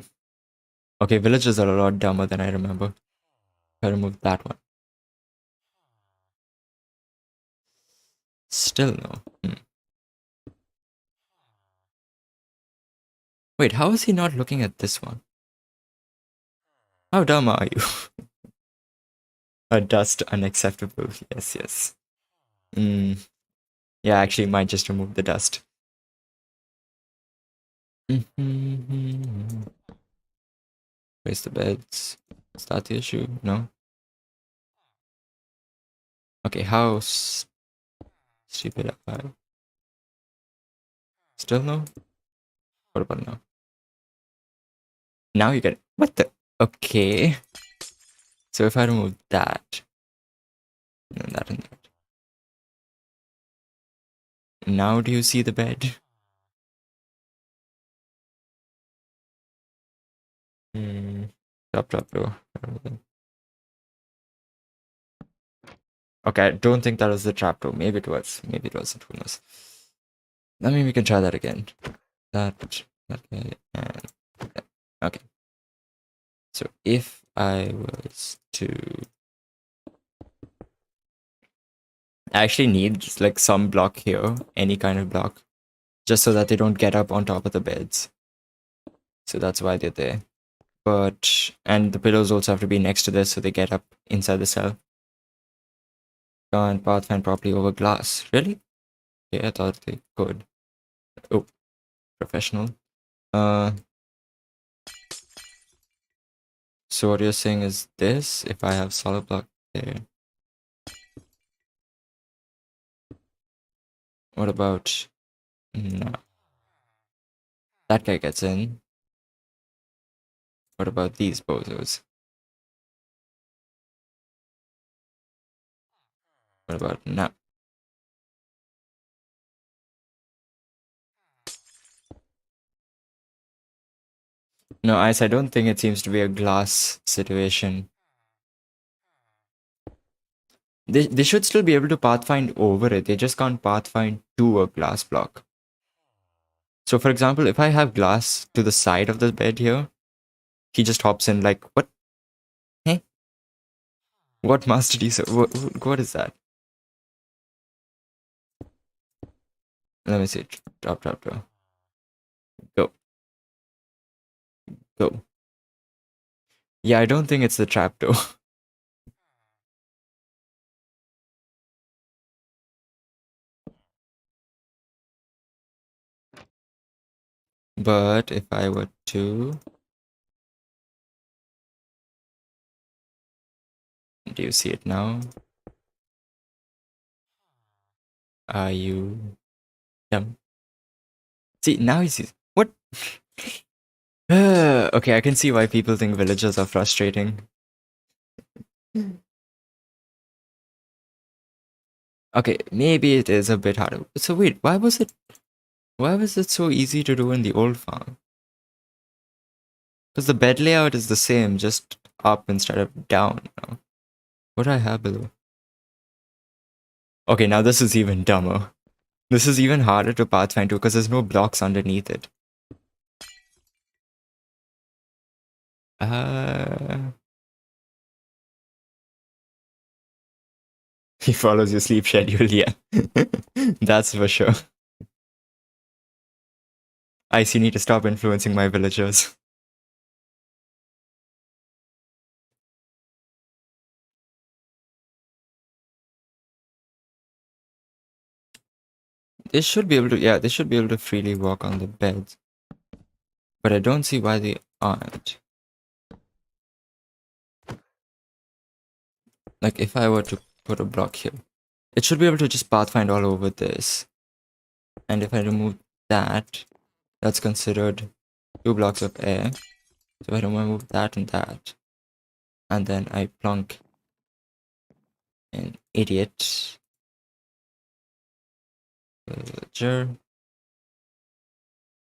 Okay, villagers are a lot dumber than I remember. If I remove that one. Still no. Wait, how is he not looking at this one? How dumb are you? A dust unacceptable. Yes, yes. Yeah, actually might just remove the dust. Raise the beds. Is that the issue? No? Okay, how stupid am I? Still no? What about now? Now you get, what the? Okay. So if I remove that, and that and that. Now do you see the bed? Drop, bro. Okay, I don't think that was the trapdoor. Maybe it was. Maybe it wasn't. Who knows? I mean, we can try that again. That, okay, and that. Okay. So if I was to, I actually need just like some block here, any kind of block, just so that they don't get up on top of the beds. So that's why they're there. But, and the pillows also have to be next to this so they get up inside the cell. Can't path fan properly over glass. Really? Yeah, I thought they could. Oh, professional. So what you're saying is this, if I have solid block there. What about, no. That guy gets in. What about these bozos? What about now? No, Ice, I don't think it seems to be a glass situation. They should still be able to pathfind over it. They just can't pathfind to a glass block. So, for example, if I have glass to the side of the bed here, he just hops in like, what? Hey? What Master D? What is that? Let me see. Drop. Go. Go. Yeah, I don't think it's the trapdoor. But if I were to... Do you see it now? Are you dumb? See, now he sees... What? Okay, I can see why people think villagers are frustrating. Okay, maybe it is a bit harder. So wait, why was it so easy to do in the old farm? Because the bed layout is the same, just up instead of down. Now. What do I have below? Okay, now this is even dumber. This is even harder to pathfind to because there's no blocks underneath it. He follows your sleep schedule, yeah. That's for sure. Ice, you need to stop influencing my villagers. They should be able to, yeah, they should be able to freely walk on the beds. But I don't see why they aren't. Like, if I were to put a block here, it should be able to just pathfind all over this. And if I remove that, that's considered 2 blocks of air. So I remove that and that. And then I plunk an idiot villager.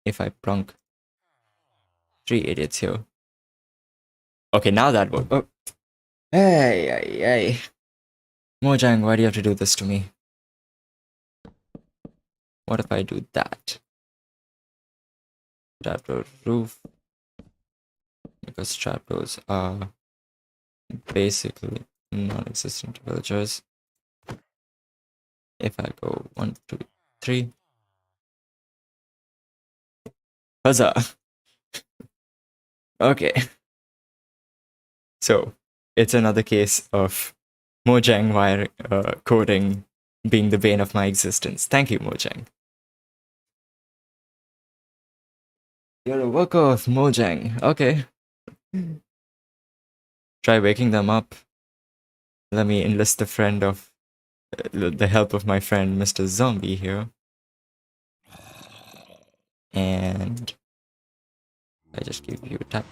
If I plunk 3 idiots here. Okay, now that works. Oh. Hey. Mojang, why do you have to do this to me? What if I do that? Trapdoor roof. Because trapdoors are basically non-existent villagers. If I go 1, 2, 3. Huzzah! Okay. So, it's another case of Mojang wire coding being the bane of my existence. Thank you, Mojang. You're a worker of Mojang. Okay. Try waking them up. Let me enlist the friend of the help of my friend Mr. Zombie here. And I just give you a tap.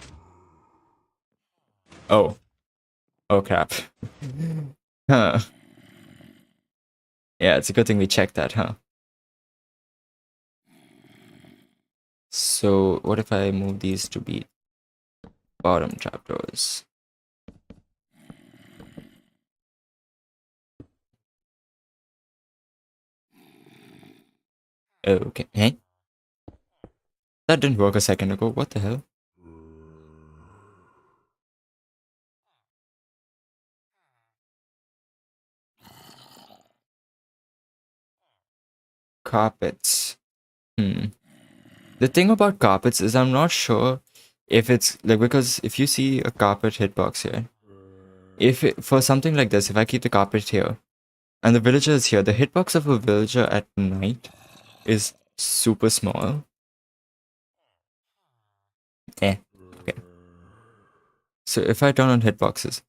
Oh crap. Huh. Yeah, it's a good thing we checked that, huh? So what if I move these to be bottom trapdoors? Okay. Hey? That didn't work a second ago. What the hell? Carpets. The thing about carpets is I'm not sure if it's like, because if you see a carpet hitbox here, for something like this, if I keep the carpet here and the villager is here, the hitbox of a villager at night is super small. Okay. So if I turn on hitboxes,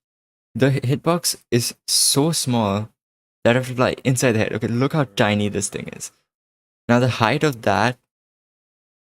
the hitbox is so small that I have to fly inside the head. Okay, look how tiny this thing is. Now the height of that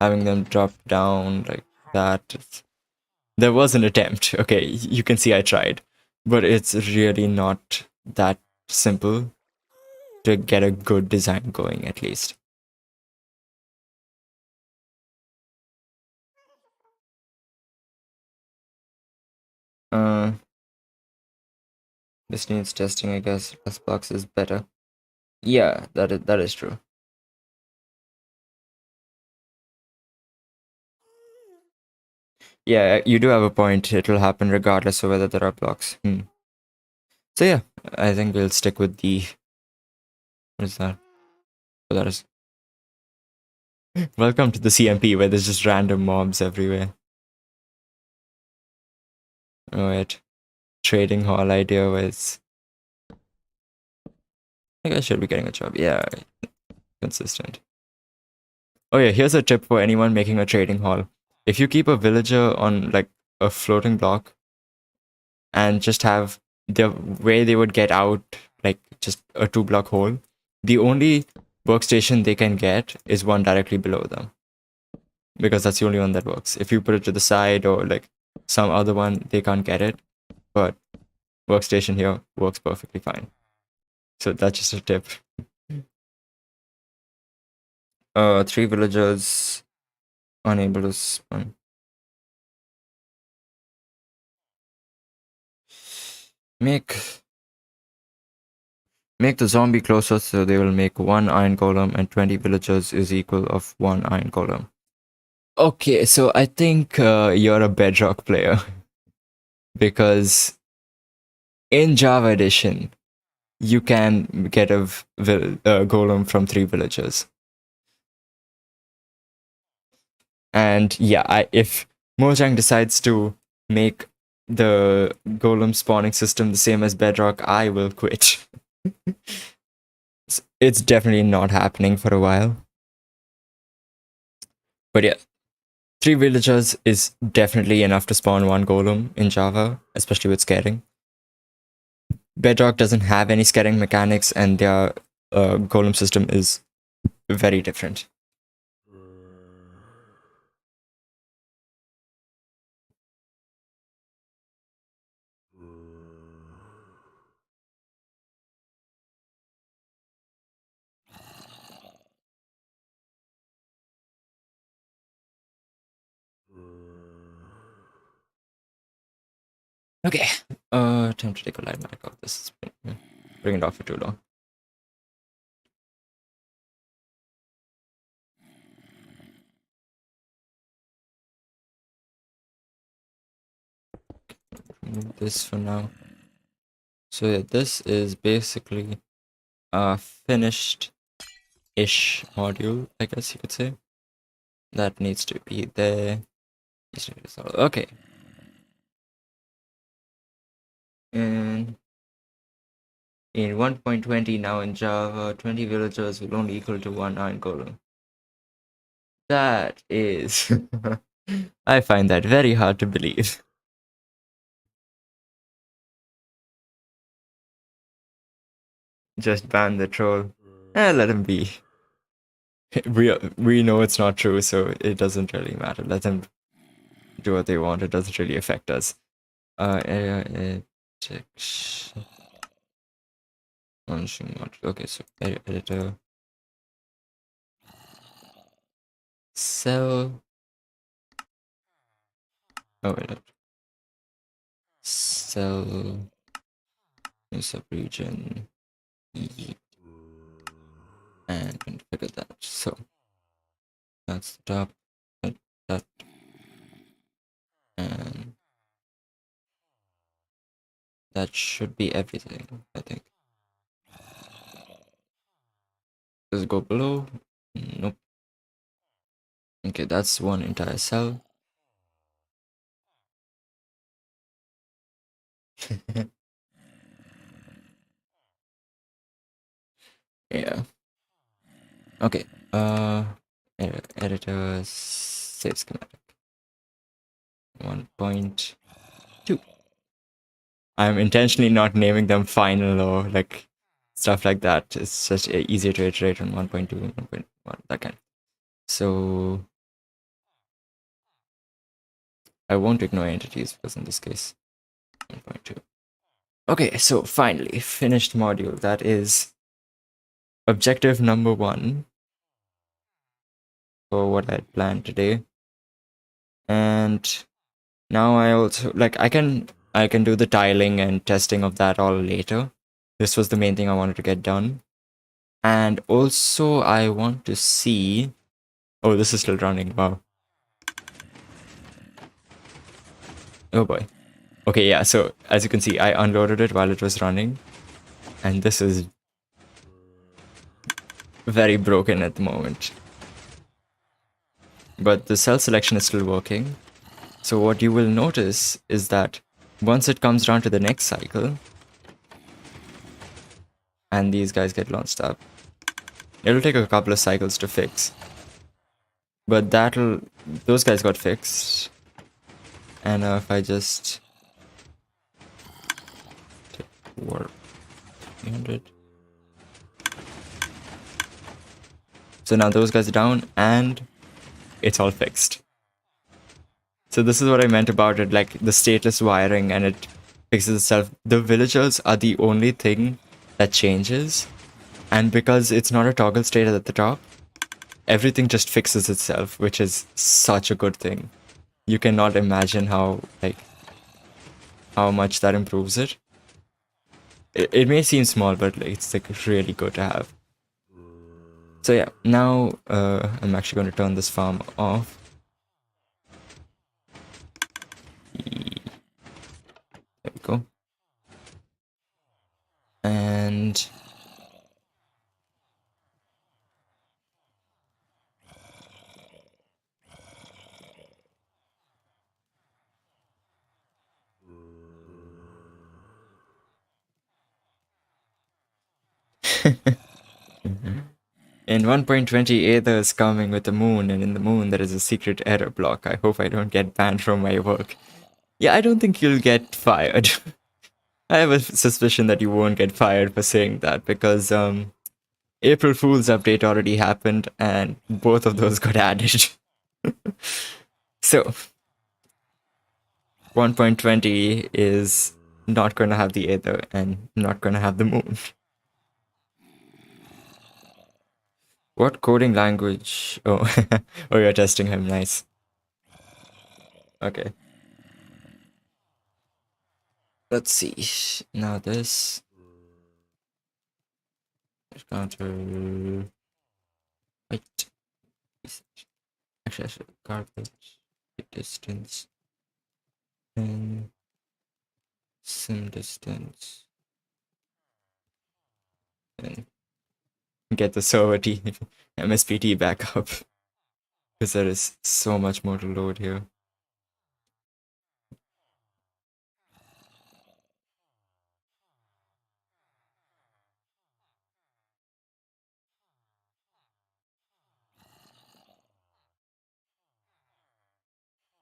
having them drop down like that. There was an attempt. Okay, you can see I tried, but it's really not that simple to get a good design going, at least. Uh, this needs testing, I guess. Xbox is better. Yeah, that is true. Yeah, you do have a point. It'll happen regardless of whether there are blocks. So yeah, I think we'll stick with the. What is that? Oh, that is. Welcome to the CMP where there's just random mobs everywhere. Oh, wait. Trading hall idea was. I think I should be getting a job. Yeah, consistent. Oh yeah, here's a tip for anyone making a trading hall. If you keep a villager on like a floating block and just have the way they would get out like just a 2 block hole, the only workstation they can get is one directly below them. Because that's the only one that works. If you put it to the side or like some other one, they can't get it. But workstation here works perfectly fine. So that's just a tip. 3 villagers unable to spawn. Make the zombie closer so they will make 1 iron golem and 20 villagers is equal of 1 iron golem. Okay, so I think you're a Bedrock player because in Java Edition you can get a golem from 3 villagers. And yeah, if Mojang decides to make the golem spawning system the same as Bedrock, I will quit. It's definitely not happening for a while. But yeah, 3 villagers is definitely enough to spawn 1 golem in Java, especially with scaring. Bedrock doesn't have any scaring mechanics, and their golem system is very different. Okay, time to take a light back off. This has been bring it off for too long. Remove this for now. So yeah, this is basically a finished-ish module, I guess you could say. That needs to be there. Okay. And in 1.20 now in Java, 20 villagers will only equal to 1 iron golem. That is... I find that very hard to believe. Just ban the troll. Let him be. We know it's not true, so it doesn't really matter. Let them do what they want. It doesn't really affect us. Okay, so editor. Cell. Oh, wait. Cell. Subregion. And configure that. So that's the top. That. And that should be everything, I think. Does it go below? Nope. Okay, that's one entire cell. Yeah. Okay. Editor save schematic. 1.2. I'm intentionally not naming them final or like stuff like that. It's just easier to iterate on 1.2 and 1.1, that kind. So I won't ignore entities because in this case, 1.2. Okay, so finally, finished module. That is objective number 1 for what I had planned today. And now I also I can do the tiling and testing of that all later. This was the main thing I wanted to get done. And also I want to see, oh, this is still running. Wow. Oh boy. Okay, yeah, so as you can see, I unloaded it while it was running, and this is very broken at the moment. But the cell selection is still working. So what you will notice is that once it comes down to the next cycle, and these guys get launched up, it'll take a couple of cycles to fix. But those guys got fixed. And if I just take warp 300. So now those guys are down and it's all fixed. So this is what I meant about it, like the stateless wiring, and it fixes itself. The villagers are the only thing that changes. And because it's not a toggle state at the top, everything just fixes itself, which is such a good thing. You cannot imagine how much that improves it. It may seem small, but it's like really good to have. So yeah, now I'm actually going to turn this farm off. There we go. And in 1.20, Aether is coming with the moon, and in the moon there is a secret error block. I hope I don't get banned from my work. Yeah, I don't think you'll get fired. I have a suspicion that you won't get fired for saying that, because April Fool's update already happened, and both of those got added. So 1.20 is not going to have the Aether and not going to have the moon. What coding language? Oh, oh, you're testing him. Nice. Okay. Let's see. Now this counter. Wait. Actually, garbage distance and sim distance and get the server T MSPT back up because there is so much more to load here.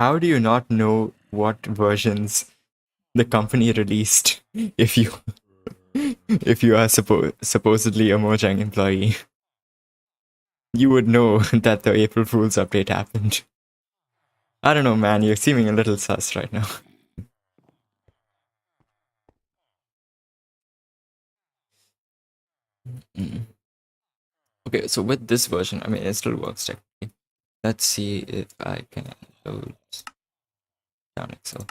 How do you not know what versions the company released if you are supposedly a Mojang employee? You would know that the April Fool's update happened. I don't know, man. You're seeming a little sus right now. Okay, so with this version, I mean, it still works technically. Let's see if I can load down Excel.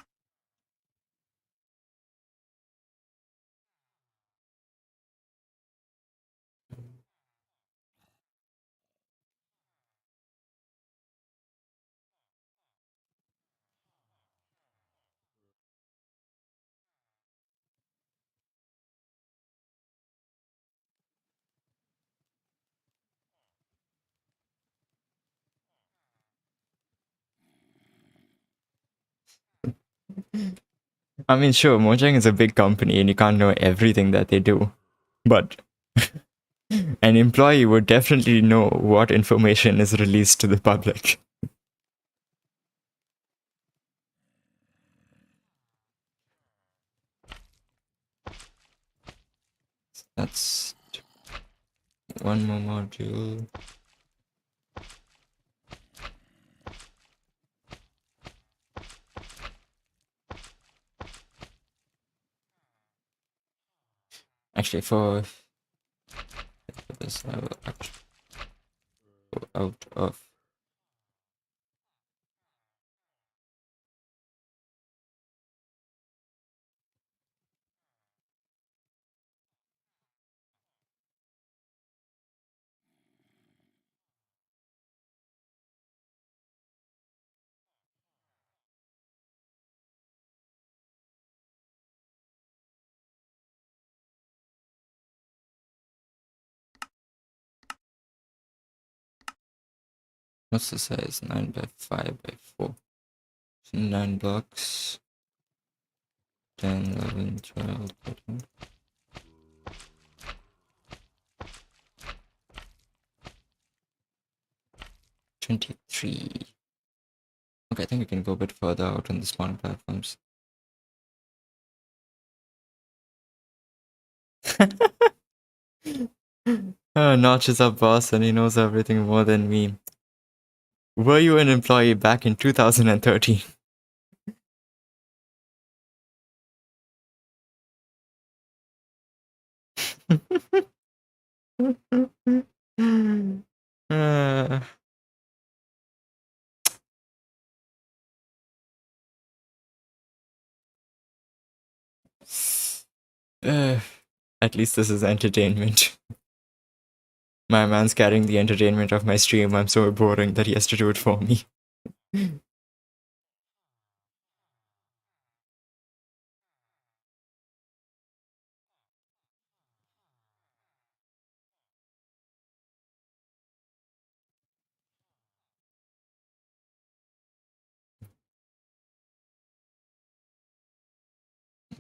I mean, sure, Mojang is a big company and you can't know everything that they do, but an employee would definitely know what information is released to the public. That's one more module. Actually, for this, I will actually go out of. What's the size? 9 by 5 by 4. So 9 blocks. 10, 11, 12, 13. 23. Okay, I think we can go a bit further out on the smaller platforms. Notch is our boss and he knows everything more than me. Were you an employee back in 2013? uh, uh, at least this is entertainment. My man's carrying the entertainment of my stream. I'm so boring that he has to do it for me.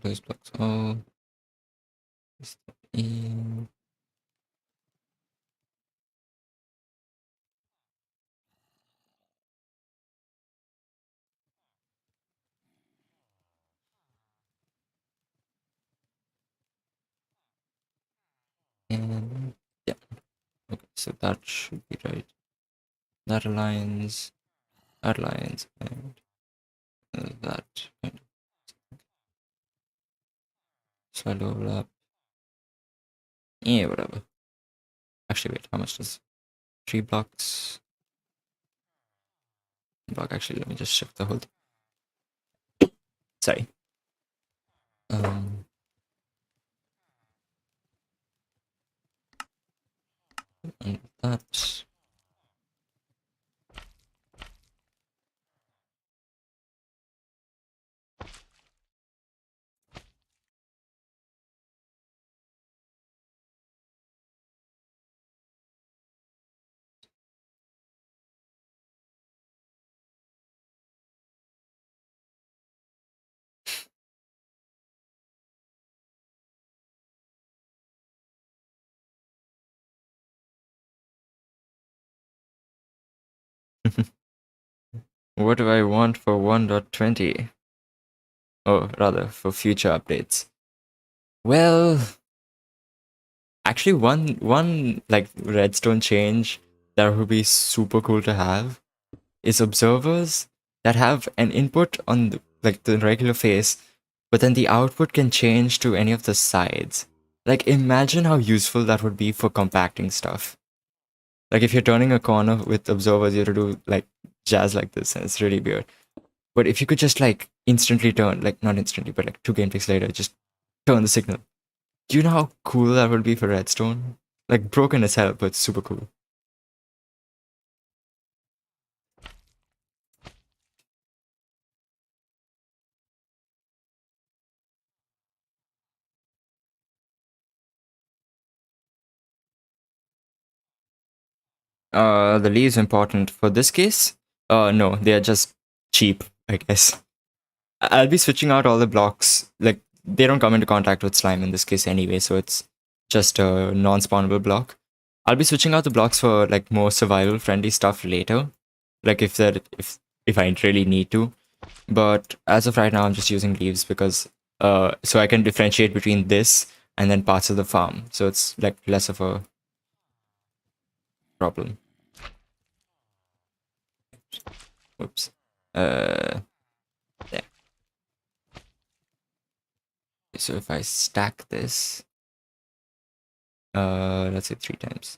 Those blocks all. In. And yeah, okay, so that should be right. That aligns, and that kind of slight overlap. Yeah, whatever. Actually, wait, how much does 3 blocks? Block, actually, let me just shift the whole thing. Sorry. Um, and that. What do I want for 1.20? Or rather, for future updates. Well, actually, one like redstone change that would be super cool to have is observers that have an input on like the regular face, but then the output can change to any of the sides. Like, imagine how useful that would be for compacting stuff. Like, if you're turning a corner with observers, you have to do like jazz like this, and it's really weird. But if you could just like instantly turn, like not instantly, but like 2 gameplays later, just turn the signal. Do you know how cool that would be for Redstone? Like broken as hell, but super cool. The leaves important for this case? No, they are just cheap, I guess. I'll be switching out all the blocks. Like they don't come into contact with slime in this case anyway, so it's just a non-spawnable block. I'll be switching out the blocks for like more survival-friendly stuff later, like if I really need to. But as of right now, I'm just using leaves because so I can differentiate between this and then parts of the farm, so it's like less of a problem. Whoops. There. So if I stack this, Let's say 3 times.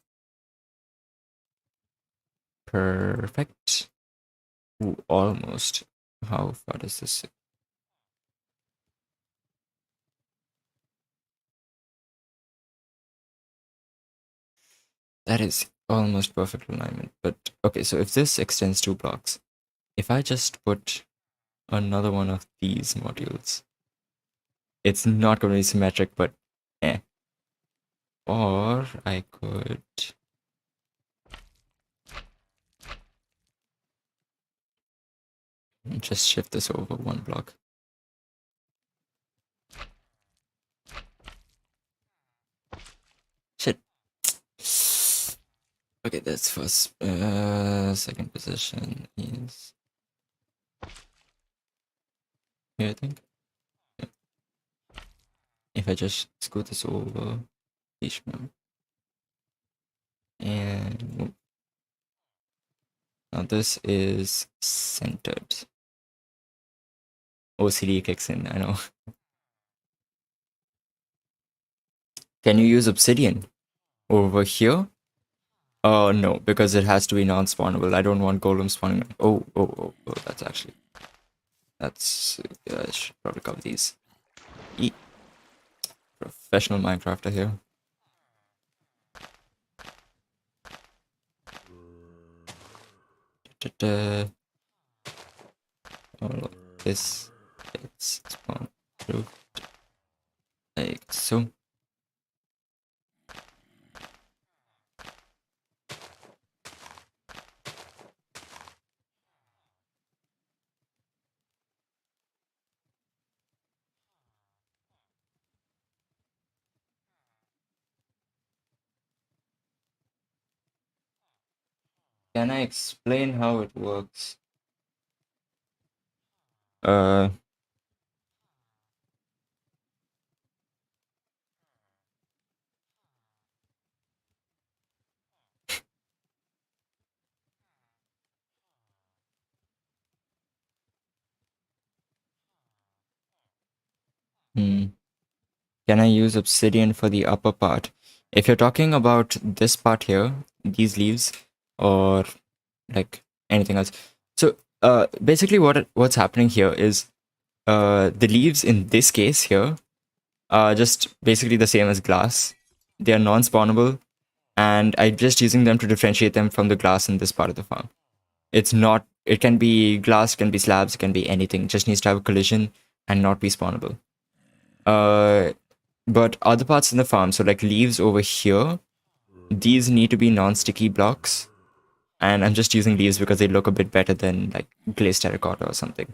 Perfect. Ooh, almost. How far does this? That is almost perfect alignment. But okay, so if this extends 2 blocks, if I just put another one of these modules, it's not going to be symmetric, but eh. Or I could just shift this over 1 block. Shit. Okay, that's first. Second position is here, I think. Yeah. If I just scoot this over, and move. Now this is centered. OCD kicks in, I know. Can you use obsidian over here? Oh no, because it has to be non-spawnable. I don't want golem spawning. Oh, that's actually. That's. I should probably cover these. Eat. Professional Minecrafter here. Da-da-da. All of this gets spawned through like so. Can I explain how it works? Uh, hmm. Can I use obsidian for the upper part? If you're talking about this part here, these leaves, or like anything else. So basically what's happening here is the leaves in this case here are just basically the same as glass. They are non-spawnable, and I'm just using them to differentiate them from the glass in this part of the farm. It's not, it can be glass, it can be slabs, it can be anything. It just needs to have a collision and not be spawnable. But other parts in the farm, so like leaves over here, these need to be non-sticky blocks. And I'm just using leaves because they look a bit better than like glazed terracotta or something.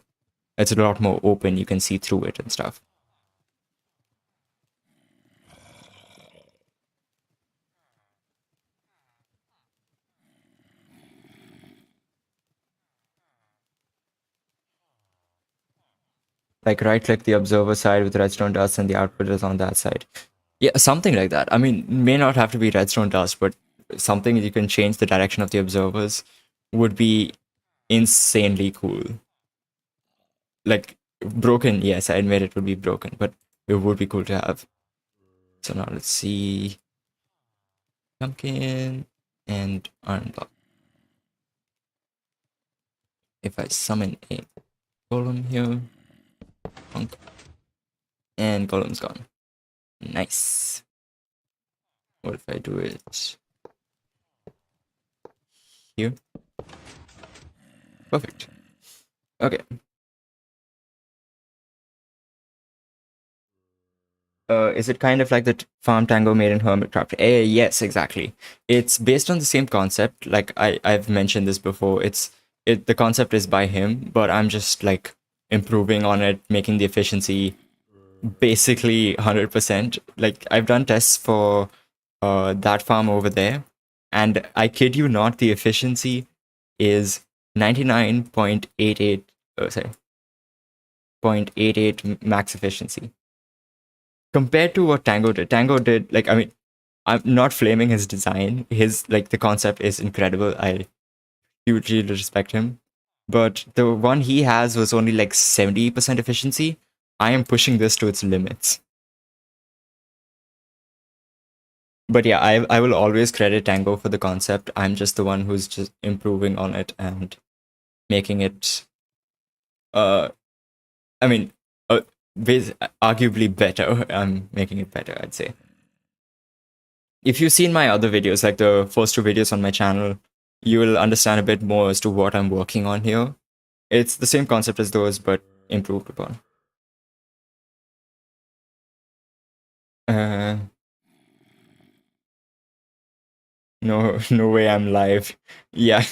It's a lot more open, you can see through it and stuff. Like right click the observer side with redstone dust and the output is on that side. Yeah, something like that. I mean, may not have to be redstone dust, but something you can change the direction of the observers would be insanely cool. Like broken, yes, I admit it would be broken, but it would be cool to have. So now let's see. Pumpkin and iron block. If I summon a golem here, punk, and golem's gone. Nice. What if I do it here? Perfect. Okay. Is it kind of like the Farm Tango made in Hermitcraft? Yes, exactly. It's based on the same concept. Like I've mentioned this before. The concept is by him, but I'm just like improving on it, making the efficiency basically 100%. Like I've done tests for that farm over there, and I kid you not, the efficiency is 99.88. Sorry, 0.88 max efficiency compared to what Tango did. Tango did like, I mean, I'm not flaming his design. His like the concept is incredible. I hugely respect him. But the one he has was only like 70% efficiency. I am pushing this to its limits. But yeah, I will always credit Tango for the concept. I'm just the one who's just improving on it and making it uh I mean uh, arguably better. I'm making it better, I'd say. If you've seen my other videos, like the first two videos on my channel, you will understand a bit more as to what I'm working on here. It's the same concept as those, but improved upon. Uh, no, no way I'm live. Yeah,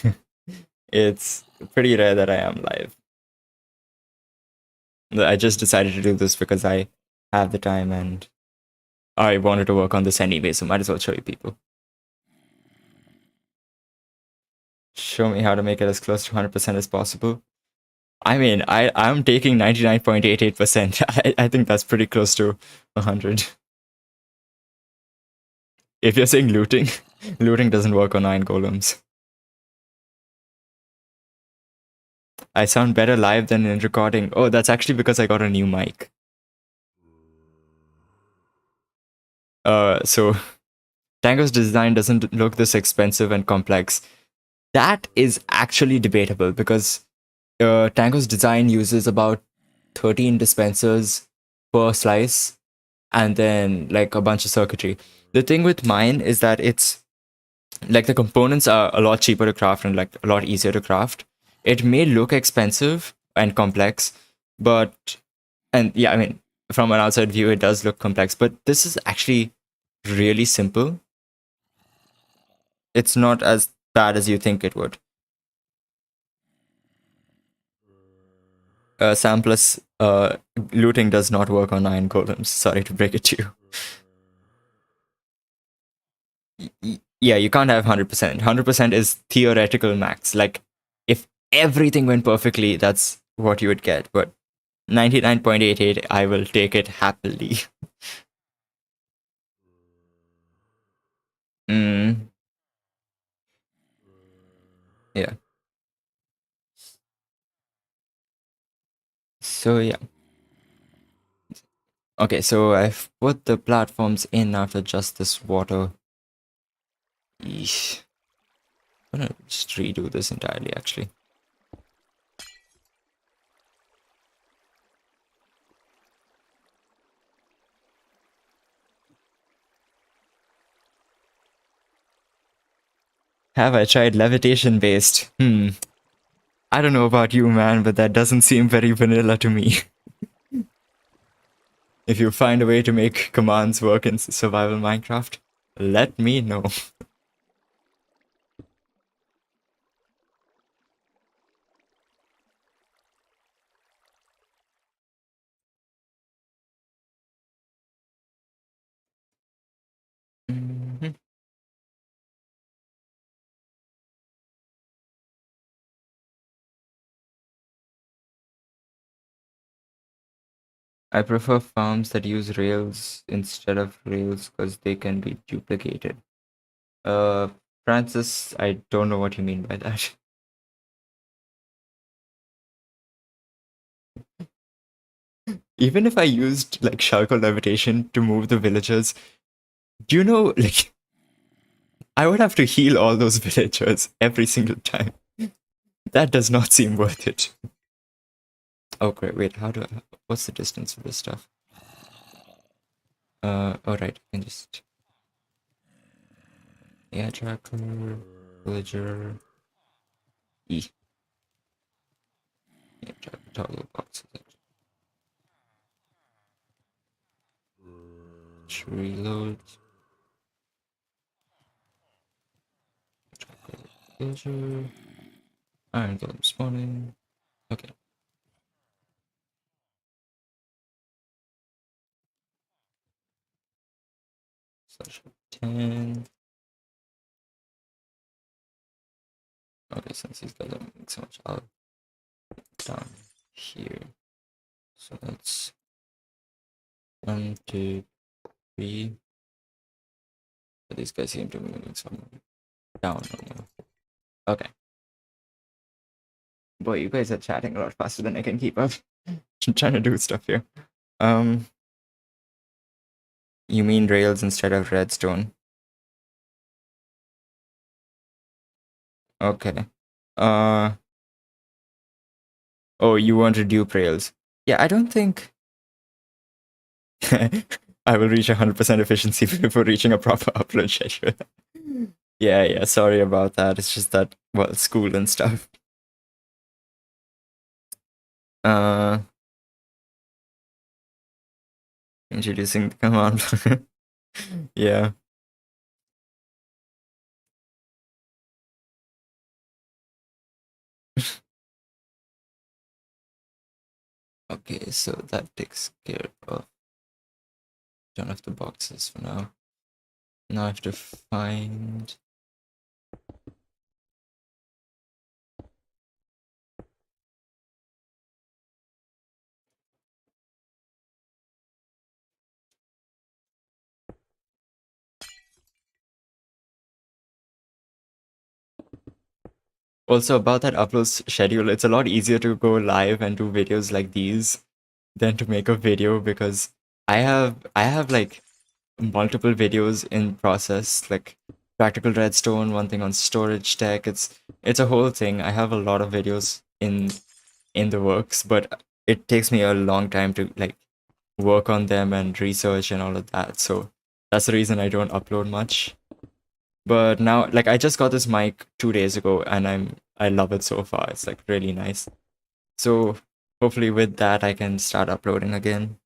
it's pretty rare that I am live. I just decided to do this because I have the time and I wanted to work on this anyway, so might as well show you people. Show me how to make it as close to 100% as possible. I mean, I'm taking 99.88%. I think that's pretty close to 100. If you're saying looting, looting doesn't work on iron golems. I sound better live than in recording. Oh, that's actually because I got a new mic. So Tango's design doesn't look this expensive and complex. That is actually debatable because Tango's design uses about 13 dispensers per slice and then like a bunch of circuitry. The thing with mine is that it's like the components are a lot cheaper to craft and like a lot easier to craft. It may look expensive and complex, but and yeah, I mean, from an outside view, it does look complex, but this is actually really simple. It's not as bad as you think it would. Sam plus looting does not work on iron golems. Sorry to break it to you. Yeah, you can't have 100%. 100% is theoretical max. Like, if everything went perfectly, that's what you would get. But 99.88, I will take it happily. Mm, yeah. So, yeah. Okay, so I've put the platforms in after just this water. Eesh. I'm gonna just redo this entirely, actually. Have I tried levitation based? I don't know about you, man, but that doesn't seem very vanilla to me. If you find a way to make commands work in survival Minecraft, let me know. Mhm. I prefer farms that use rails instead of rails because they can be duplicated. Uh, Francis, I don't know what you mean by that. Even if I used like Shulker levitation to move the villagers, do you know, like, I would have to heal all those villagers every single time. That does not seem worth it. Oh, great. Wait, what's the distance for this stuff? Alright, I can just, yeah, tracker, villager, E. Yeah, tracker, toggle box. Reload. Tracker, villager. Iron golem spawning. Okay. Slash 10. Okay, since these guys are moving so much, I'll down here. So that's 1, 2, 3. But these guys seem to be moving somewhere down. Okay. Boy, you guys are chatting a lot faster than I can keep up. I'm trying to do stuff here. You mean rails instead of redstone? Okay. Uh oh, you want to do Rails. Yeah, I don't think I will reach 100% efficiency before reaching a proper upload schedule. Yeah, yeah, sorry about that. It's just that, well, school and stuff. Uh, introducing the command. Yeah. Okay, so that takes care of one of the boxes for now. Now I have to find. Also, about that schedule, it's a lot easier to go live and do videos like these than to make a video because I have like multiple videos in process, like practical redstone, one thing on storage tech. It's a whole thing. I have a lot of videos in the works, but it takes me a long time to like work on them and research and all of that. So that's the reason I don't upload much. But now, like, I just got this mic 2 days ago, and I love it so far. It's like really nice. So hopefully with that I can start uploading again.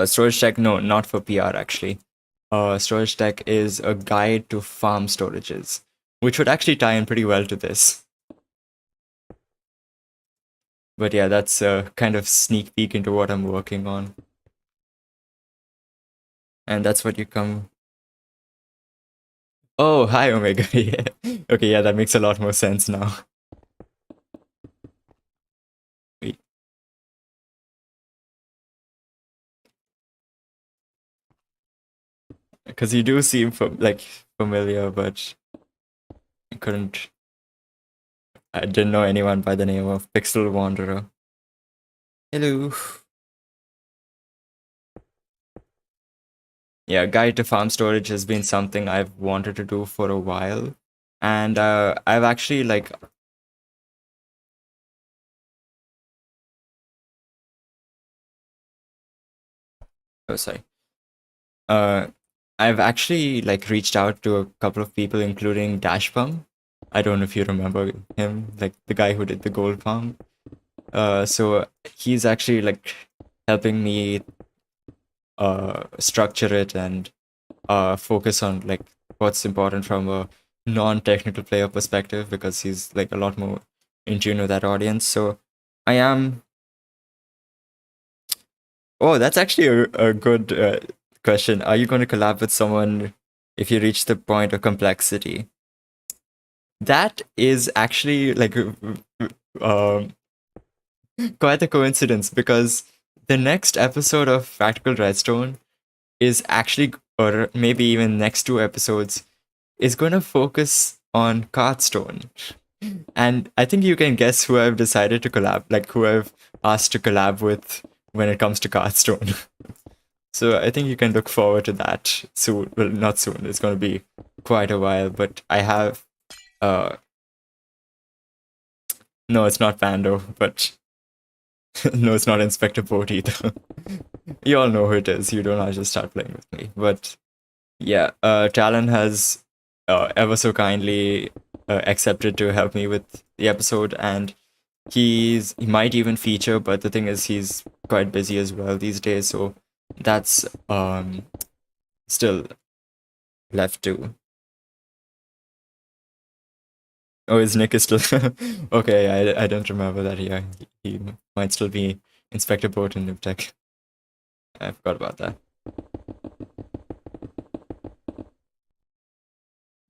Storage Tech, no, not for PR actually. Storage Tech is a guide to farm storages, which would actually tie in pretty well to this. But yeah, that's a kind of sneak peek into what I'm working on. And that's what you come. Oh, hi, Omega. Yeah. Okay, yeah, that makes a lot more sense now. Because you do seem like familiar, but I couldn't. I didn't know anyone by the name of Pixel Wanderer. Hello. Yeah, guide to farm storage has been something I've wanted to do for a while, and I've actually like. Oh, sorry. Uh, I've actually like reached out to a couple of people, including Dashbum. I don't know if you remember him, like the guy who did the gold farm. So he's actually like helping me structure it and focus on like what's important from a non-technical player perspective because he's like a lot more in tune with that audience. So I am. Oh, that's actually a good question. Are you going to collab with someone if you reach the point of complexity? That is actually like um, quite a coincidence because the next episode of Practical Redstone is actually, or maybe even next two episodes, is going to focus on Cartstone. And I think you can guess who I've decided to collab, like who I've asked to collab with when it comes to Cartstone. So I think you can look forward to that soon. Well, not soon. It's going to be quite a while, but I have. Uh, no, it's not Pando, but no, it's not Inspector Boat either. You all know who it is. You don't have to just start playing with me. But yeah, Talon has ever so kindly accepted to help me with the episode, and he might even feature. But the thing is, he's quite busy as well these days, so that's still left to. Oh, his Nick is still okay. I don't remember that. Yeah, he might still be Inspector Boat in Niptech. I forgot about that.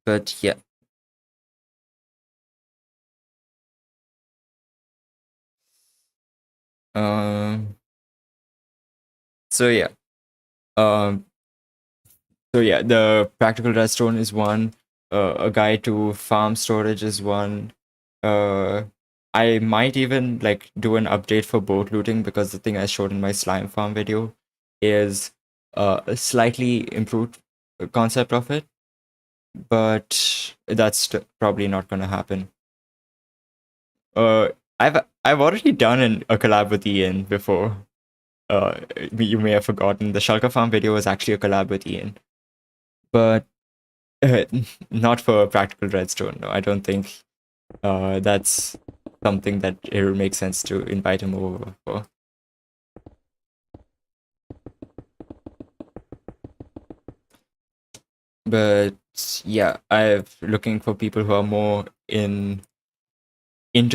But yeah. Um. So yeah. Um. So yeah, the practical redstone is one. A guide to farm storage is one. Uh, I might even like do an update for boat looting because the thing I showed in my slime farm video is a slightly improved concept of it, but that's probably not going to happen. Uh, I've already done a collab with Ian before. You may have forgotten the Shulker Farm video was actually a collab with Ian, but uh, not for Practical Redstone. No, I don't think that's something that it would make sense to invite him over for. But yeah, I'm looking for people who are more into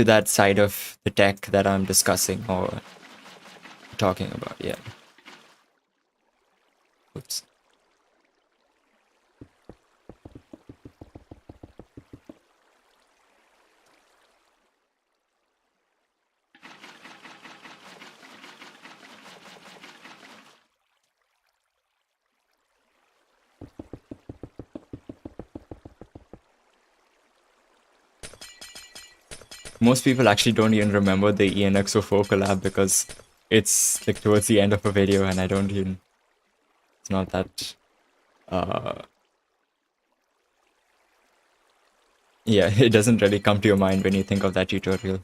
that side of the tech that I'm discussing or talking about. Yeah. Oops. Most people actually don't even remember the ENXO4 collab because it's like towards the end of a video and I don't even. It's not that. Uh, yeah, it doesn't really come to your mind when you think of that tutorial.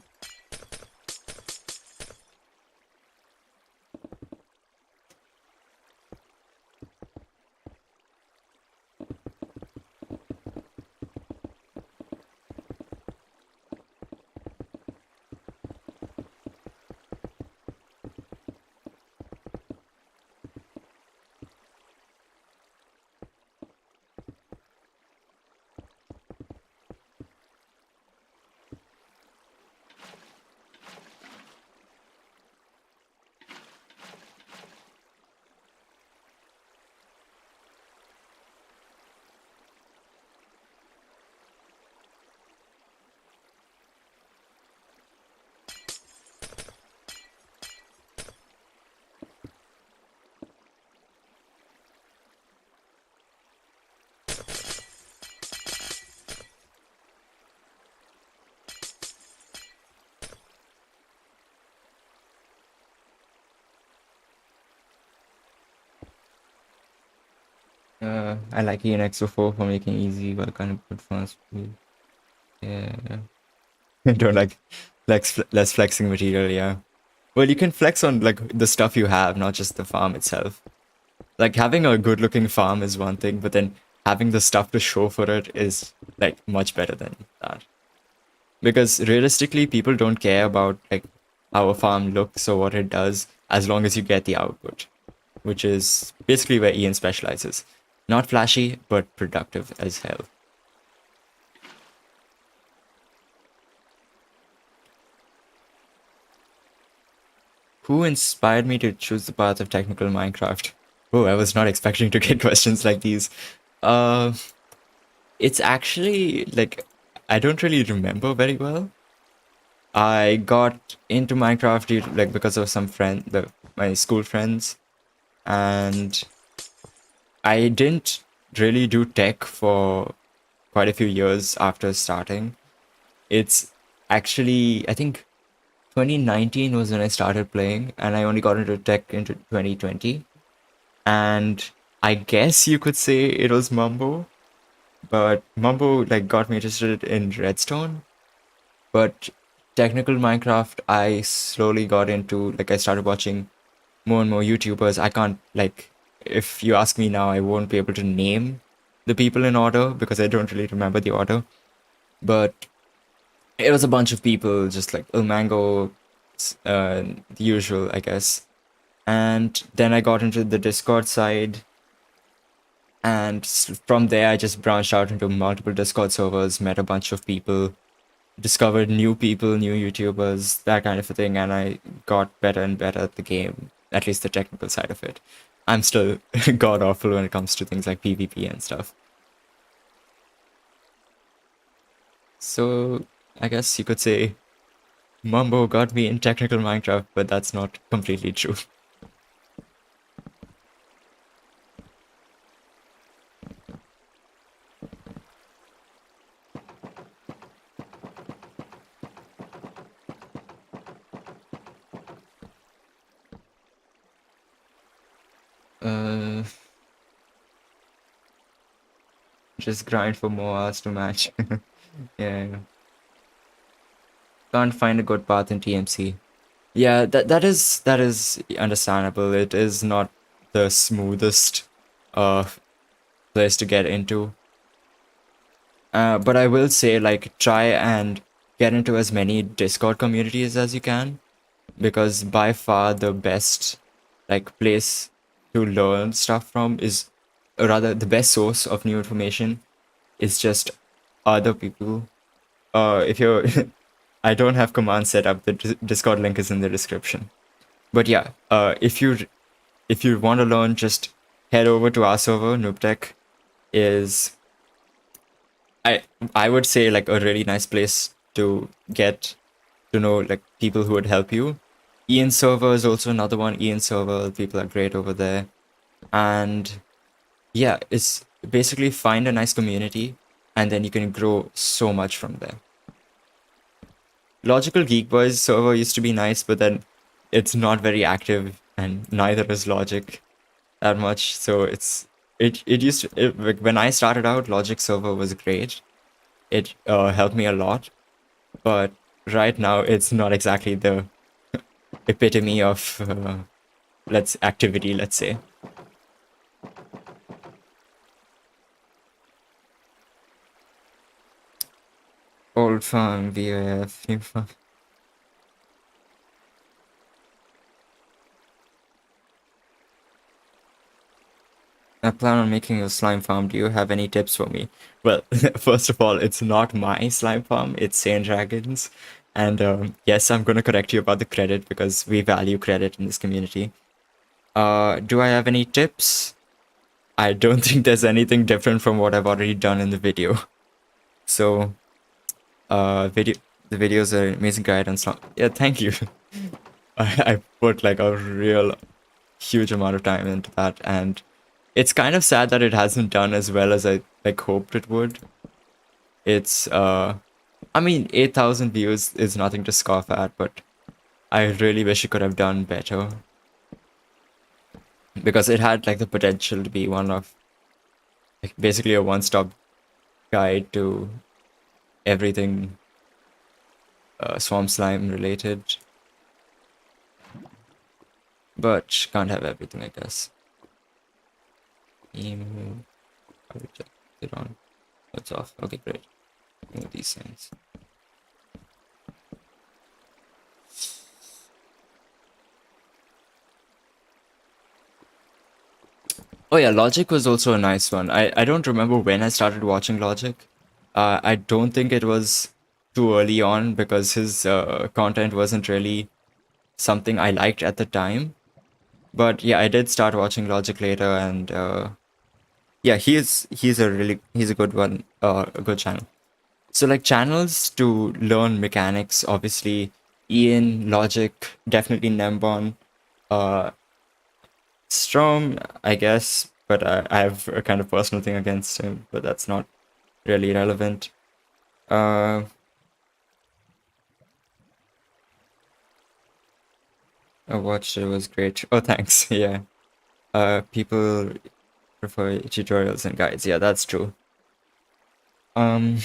I like ENXO4 for making easy work kind of good fast food. Yeah. Don't like less flexing material, yeah. Well, you can flex on like the stuff you have, not just the farm itself. Like having a good looking farm is one thing, but then having the stuff to show for it is like much better than that. Because realistically, people don't care about like how a farm looks or what it does as long as you get the output, which is basically where Ian specializes. Not flashy, but productive as hell. Who inspired me to choose the path of technical Minecraft? Oh, I was not expecting to get questions like these. Uh, it's actually like I don't really remember very well. I got into Minecraft like because of some my school friends, and I didn't really do tech for quite a few years after starting. It's actually I think 2019 was when I started playing, and I only got into tech into 2020. And I guess you could say it was Mumbo, but Mumbo like got me interested in Redstone. But technical Minecraft, I slowly got into like I started watching more and more YouTubers. I can't like if you ask me now, I won't be able to name the people in order because I don't really remember the order. But it was a bunch of people, just like Ilmango, the usual, I guess. And then I got into the Discord side, and from there I just branched out into multiple Discord servers, met a bunch of people, discovered new people, new YouTubers, that kind of a thing, and I got better and better at the game, at least the technical side of it. I'm still god awful when it comes to things like PvP and stuff. So I guess you could say Mumbo got me in technical Minecraft, but that's not completely true. Just grind for more hours to match. Yeah. Can't find a good path in TMC. Yeah, that is understandable. It is not the smoothest uh place to get into. But I will say, like, try and get into as many Discord communities as you can, because by far the best, like, place to learn stuff from is, or rather, the best source of new information is just other people. If you're, I don't have command set up. The Discord link is in the description. But yeah, if you want to learn, just head over to our server. NoobTech is, I I would say, like, a really nice place to get to know, like, people who would help you. Ian server is also another one. Ian server, people are great over there. And yeah, it's basically find a nice community and then you can grow so much from there. Logical Geek Boys server used to be nice, but then it's not very active and neither is Logic that much. So it used to, like, when I started out, Logic server was great. It helped me a lot, but right now it's not exactly the epitome of let's activity, let's say. Old farm, VAF, new farm. I plan on making a slime farm. Do you have any tips for me? Well, first of all, it's not my slime farm, it's Saint Dragon's. And yes, I'm going to correct you about the credit because we value credit in this community. Do I have any tips? I don't think there's anything different from what I've already done in the video. So, video the videos are an amazing guide on slime. Yeah, thank you. I put like a real huge amount of time into that, and it's kind of sad that it hasn't done as well as I like hoped it would. It's I mean, 8,000 views is nothing to scoff at, but I really wish it could have done better because it had like the potential to be one of, like, basically a one-stop guide to everything swamp slime related. But can't have everything, I guess. Emu, I will check it on. It's off. Okay, great. Remove these things. Oh yeah, Logic was also a nice one. I don't remember when I started watching Logic. I don't think it was too early on because his content wasn't really something I liked at the time. But yeah, I did start watching Logic later, and yeah, he's a good one, a good channel. So, like, channels to learn mechanics, obviously, Ian, Logic, definitely Nembon, uh, Strom, I guess, but I have a kind of personal thing against him, but that's not really relevant. Uh, I watched it, was great. Oh, thanks. Yeah. People prefer tutorials and guides. Yeah, that's true. Um,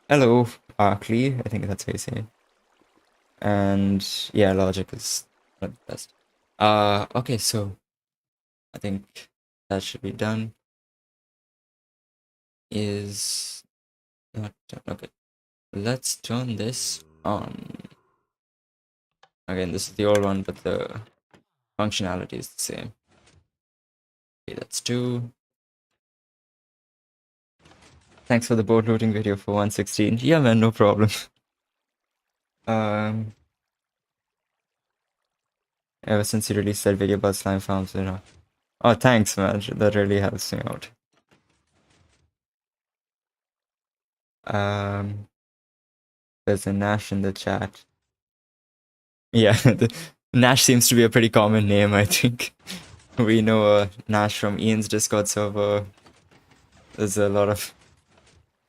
hello, Arkley. I think that's how you say it. And yeah, Logic is not the best. Okay, so I think that should be done. Is not done. Okay, let's turn this on. Again, this is the old one, but the functionality is the same. Okay, that's two. Thanks for the board loading video for 116. Yeah, man, no problem. Um, ever since you released that video about slime farms, you know. Oh, thanks, man. That really helps me out. Um, there's a Nash in the chat. Yeah, Nash seems to be a pretty common name, I think. We know Nash from Ian's Discord server. There's a lot of.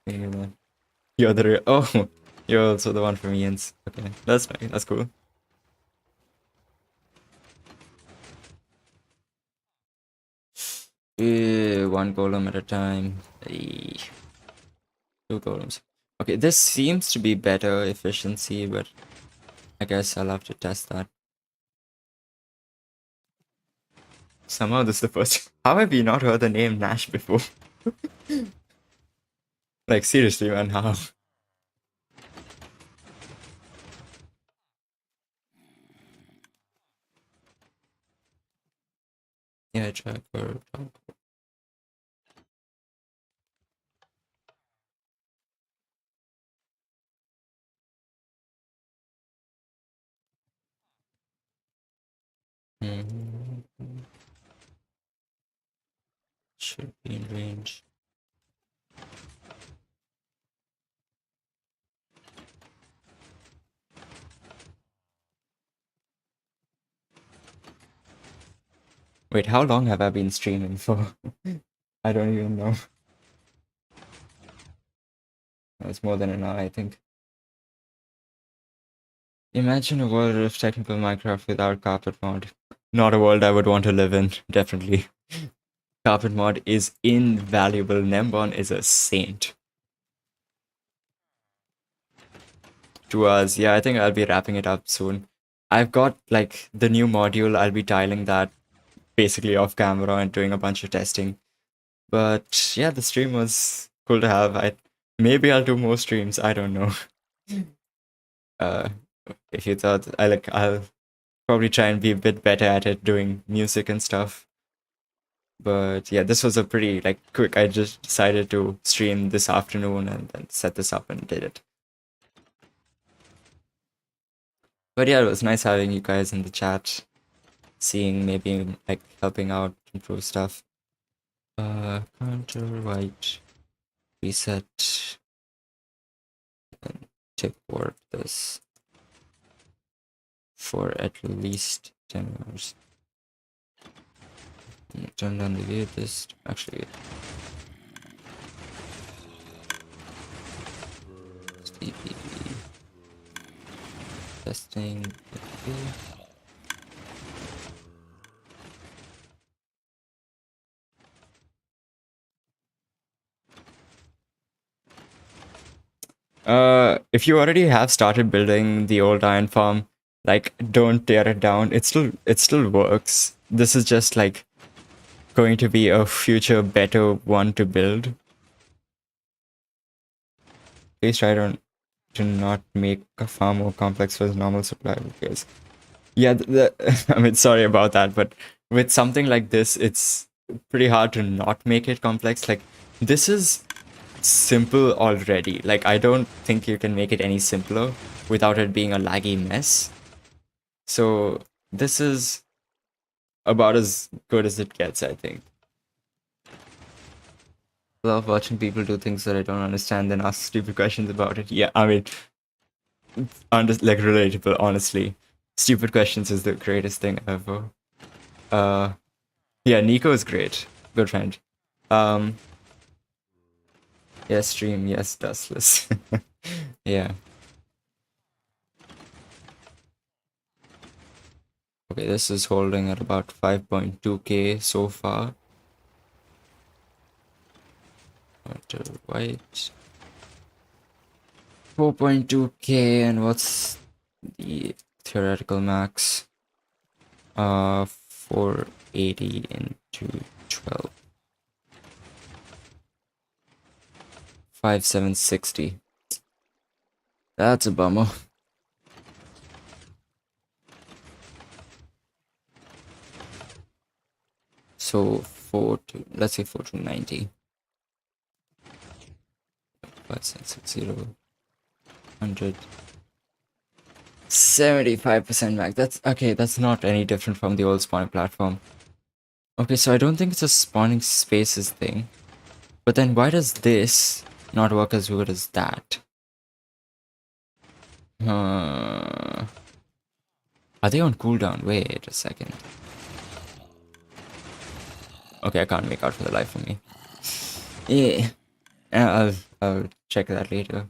You're the oh, you're also the one from Ian's. Okay, that's nice. That's cool. one golem at a time. Two golems. Okay, this seems to be better efficiency, but I guess I'll have to test that. Somehow this is the first. How have you not heard the name Nash before? Like, seriously, man, how? Yeah, try for. Should be in range. Wait, how long have I been streaming for? I don't even know. It's more than an hour, I think. Imagine a world of technical Minecraft without carpet mod. Not a world I would want to live in, definitely. Carpet mod is invaluable. Nembon is a saint. 2 hours. Yeah, I think I'll be wrapping it up soon. I've got like the new module. I'll be tiling that basically off camera and doing a bunch of testing. But yeah, the stream was cool to have. Maybe I'll do more streams. I don't know. uh, if you thought I'll probably try and be a bit better at it doing music and stuff. But yeah, this was a pretty like quick. I just decided to stream this afternoon and then set this up and did it. But yeah, it was nice having you guys in the chat, seeing maybe like helping out, improve stuff. Counter white, reset, and tip board this for at least 10 hours. Turn down the view this actually. SDPP. Testing. If you already have started building the old iron farm, like don't tear it down. It still works. This is just like going to be a future better one to build. Please try to not make a farm more complex for the normal supply because yeah, I mean sorry about that, but with something like this, it's pretty hard to not make it complex. Like this is simple already. Like I don't think you can make it any simpler without it being a laggy mess. So this is about as good as it gets, I think. I love watching people do things that I don't understand then ask stupid questions about it. Yeah, I mean, like relatable, honestly. Stupid questions is the greatest thing ever. Yeah, Nico is great. Good friend. Yes, stream, yes, dustless. Yeah. Okay, this is holding at about 5.2k so far. White. 4.2k, and what's the theoretical max? 480 into 12. 5760. That's a bummer. So let's say 4 to 90. 5760. 100. 75% max. That's okay. That's not any different from the old spawning platform. Okay, so I don't think it's a spawning spaces thing. But then why does this not work as good as that? Are they on cooldown? Wait a second. Okay, I can't make out for the life of me. Yeah, I'll check that later.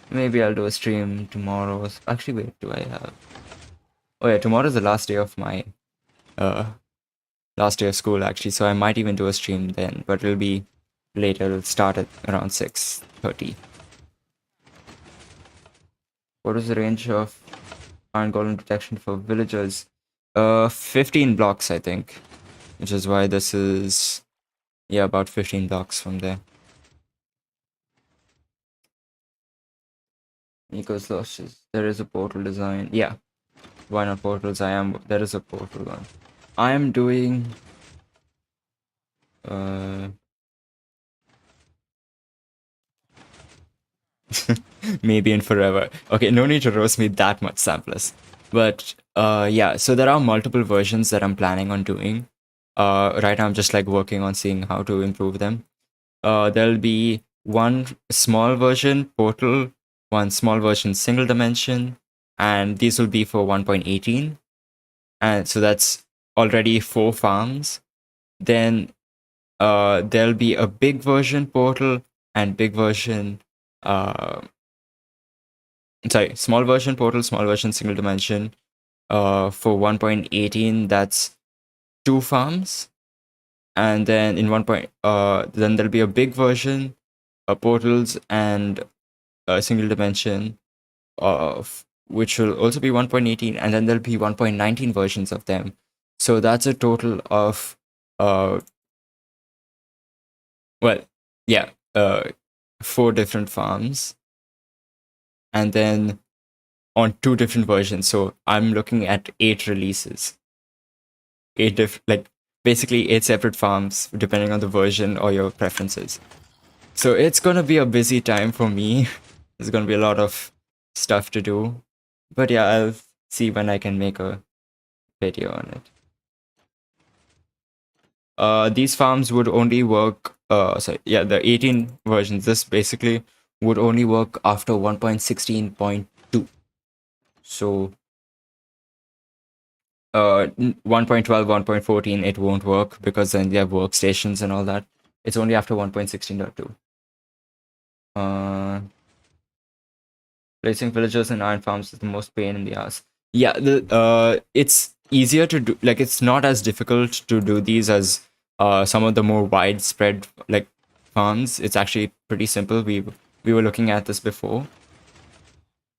Maybe I'll do a stream tomorrow. Actually, wait, do I have? Oh yeah, tomorrow's the last day of my last day of school actually, so I might even do a stream then, but it'll be later. It'll start at around 6:30. What is the range of iron golem detection for villagers? 15 blocks, I think, which is why this is, yeah, about 15 blocks from there. Nico's losses. There is a portal design. Yeah, why not portals? There is a portal one. I am doing maybe in forever. Okay, no need to roast me that much, Sampless. But yeah, so there are multiple versions that I'm planning on doing. Right now I'm just like working on seeing how to improve them. There'll be one small version portal, one small version single dimension, and these will be for 1.18. And so that's already 4 farms. Then there'll be a big version portal and big version small version portal, small version single dimension. For 1.18, that's 2 farms. And then in then there'll be a big version, portals and a single dimension of which will also be 1.18, and then there'll be 1.19 versions of them. So that's a total of well, yeah, 4 different farms. And then on 2 different versions. So I'm looking at 8 releases. Like basically 8 separate farms depending on the version or your preferences. So it's gonna be a busy time for me. There's gonna be a lot of stuff to do. But yeah, I'll see when I can make a video on it. These farms would only work the 18 versions. This basically would only work after 1.16.2. So 1.12, 1.14, it won't work because then they have workstations and all that. It's only after 1.16.2. Placing villagers in iron farms is the most pain in the ass. Yeah, it's easier to do. Like, it's not as difficult to do these as some of the more widespread like farms. It's actually pretty simple. We were looking at this before.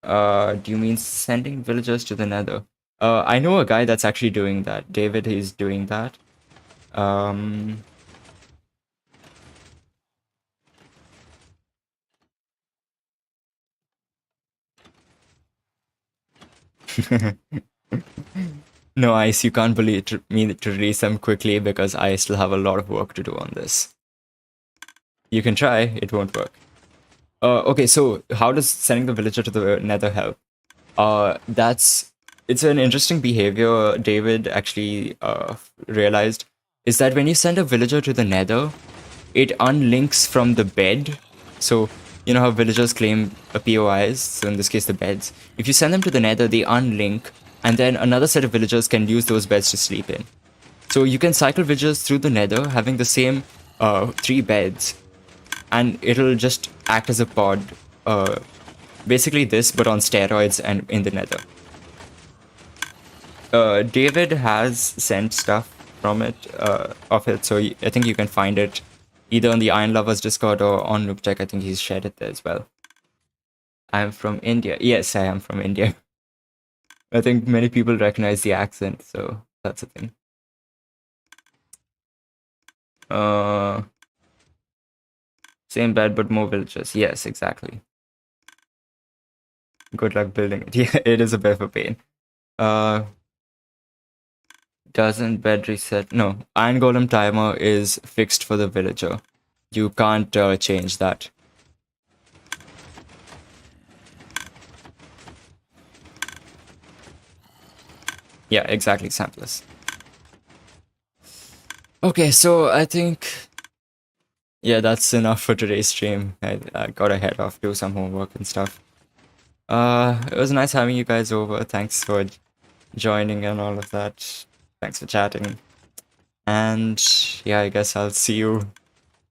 Do you mean sending villagers to the Nether? I know a guy that's actually doing that. David, he's doing that. No, Ice, you can't believe me to release them quickly because I still have a lot of work to do on this. You can try, it won't work. Okay, so how does sending the villager to the Nether help? It's an interesting behavior David actually realized, is that when you send a villager to the Nether, it unlinks from the bed. So you know how villagers claim POIs, so in this case the beds. If you send them to the Nether, they unlink, and then another set of villagers can use those beds to sleep in. So you can cycle villagers through the Nether, having the same 3 beds, and it'll just act as a pod. Basically this, but on steroids and in the Nether. David has sent stuff from it, of it, so I think you can find it either on the Iron Lovers Discord or on Noobtech. I think he's shared it there as well. I'm from India. Yes, I am from India. I think many people recognize the accent, so that's a thing. Same bed, but more villagers. Yes, exactly. Good luck building it. Yeah, it is a bit of a pain. Doesn't bed reset? No, Iron Golem timer is fixed for the villager. You can't change that. Yeah, exactly, Sampless. Okay, so I think, yeah, that's enough for today's stream. I gotta head off, do some homework and stuff. It was nice having you guys over. Thanks for joining and all of that. Thanks for chatting. And yeah, I guess I'll see you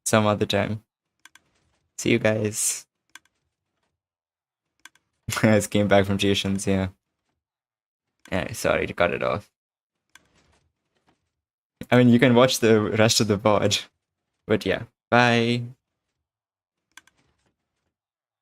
some other time. See you guys. I just came back from tuitions, yeah. Yeah, sorry to cut it off. I mean, you can watch the rest of the VOD. But yeah, bye.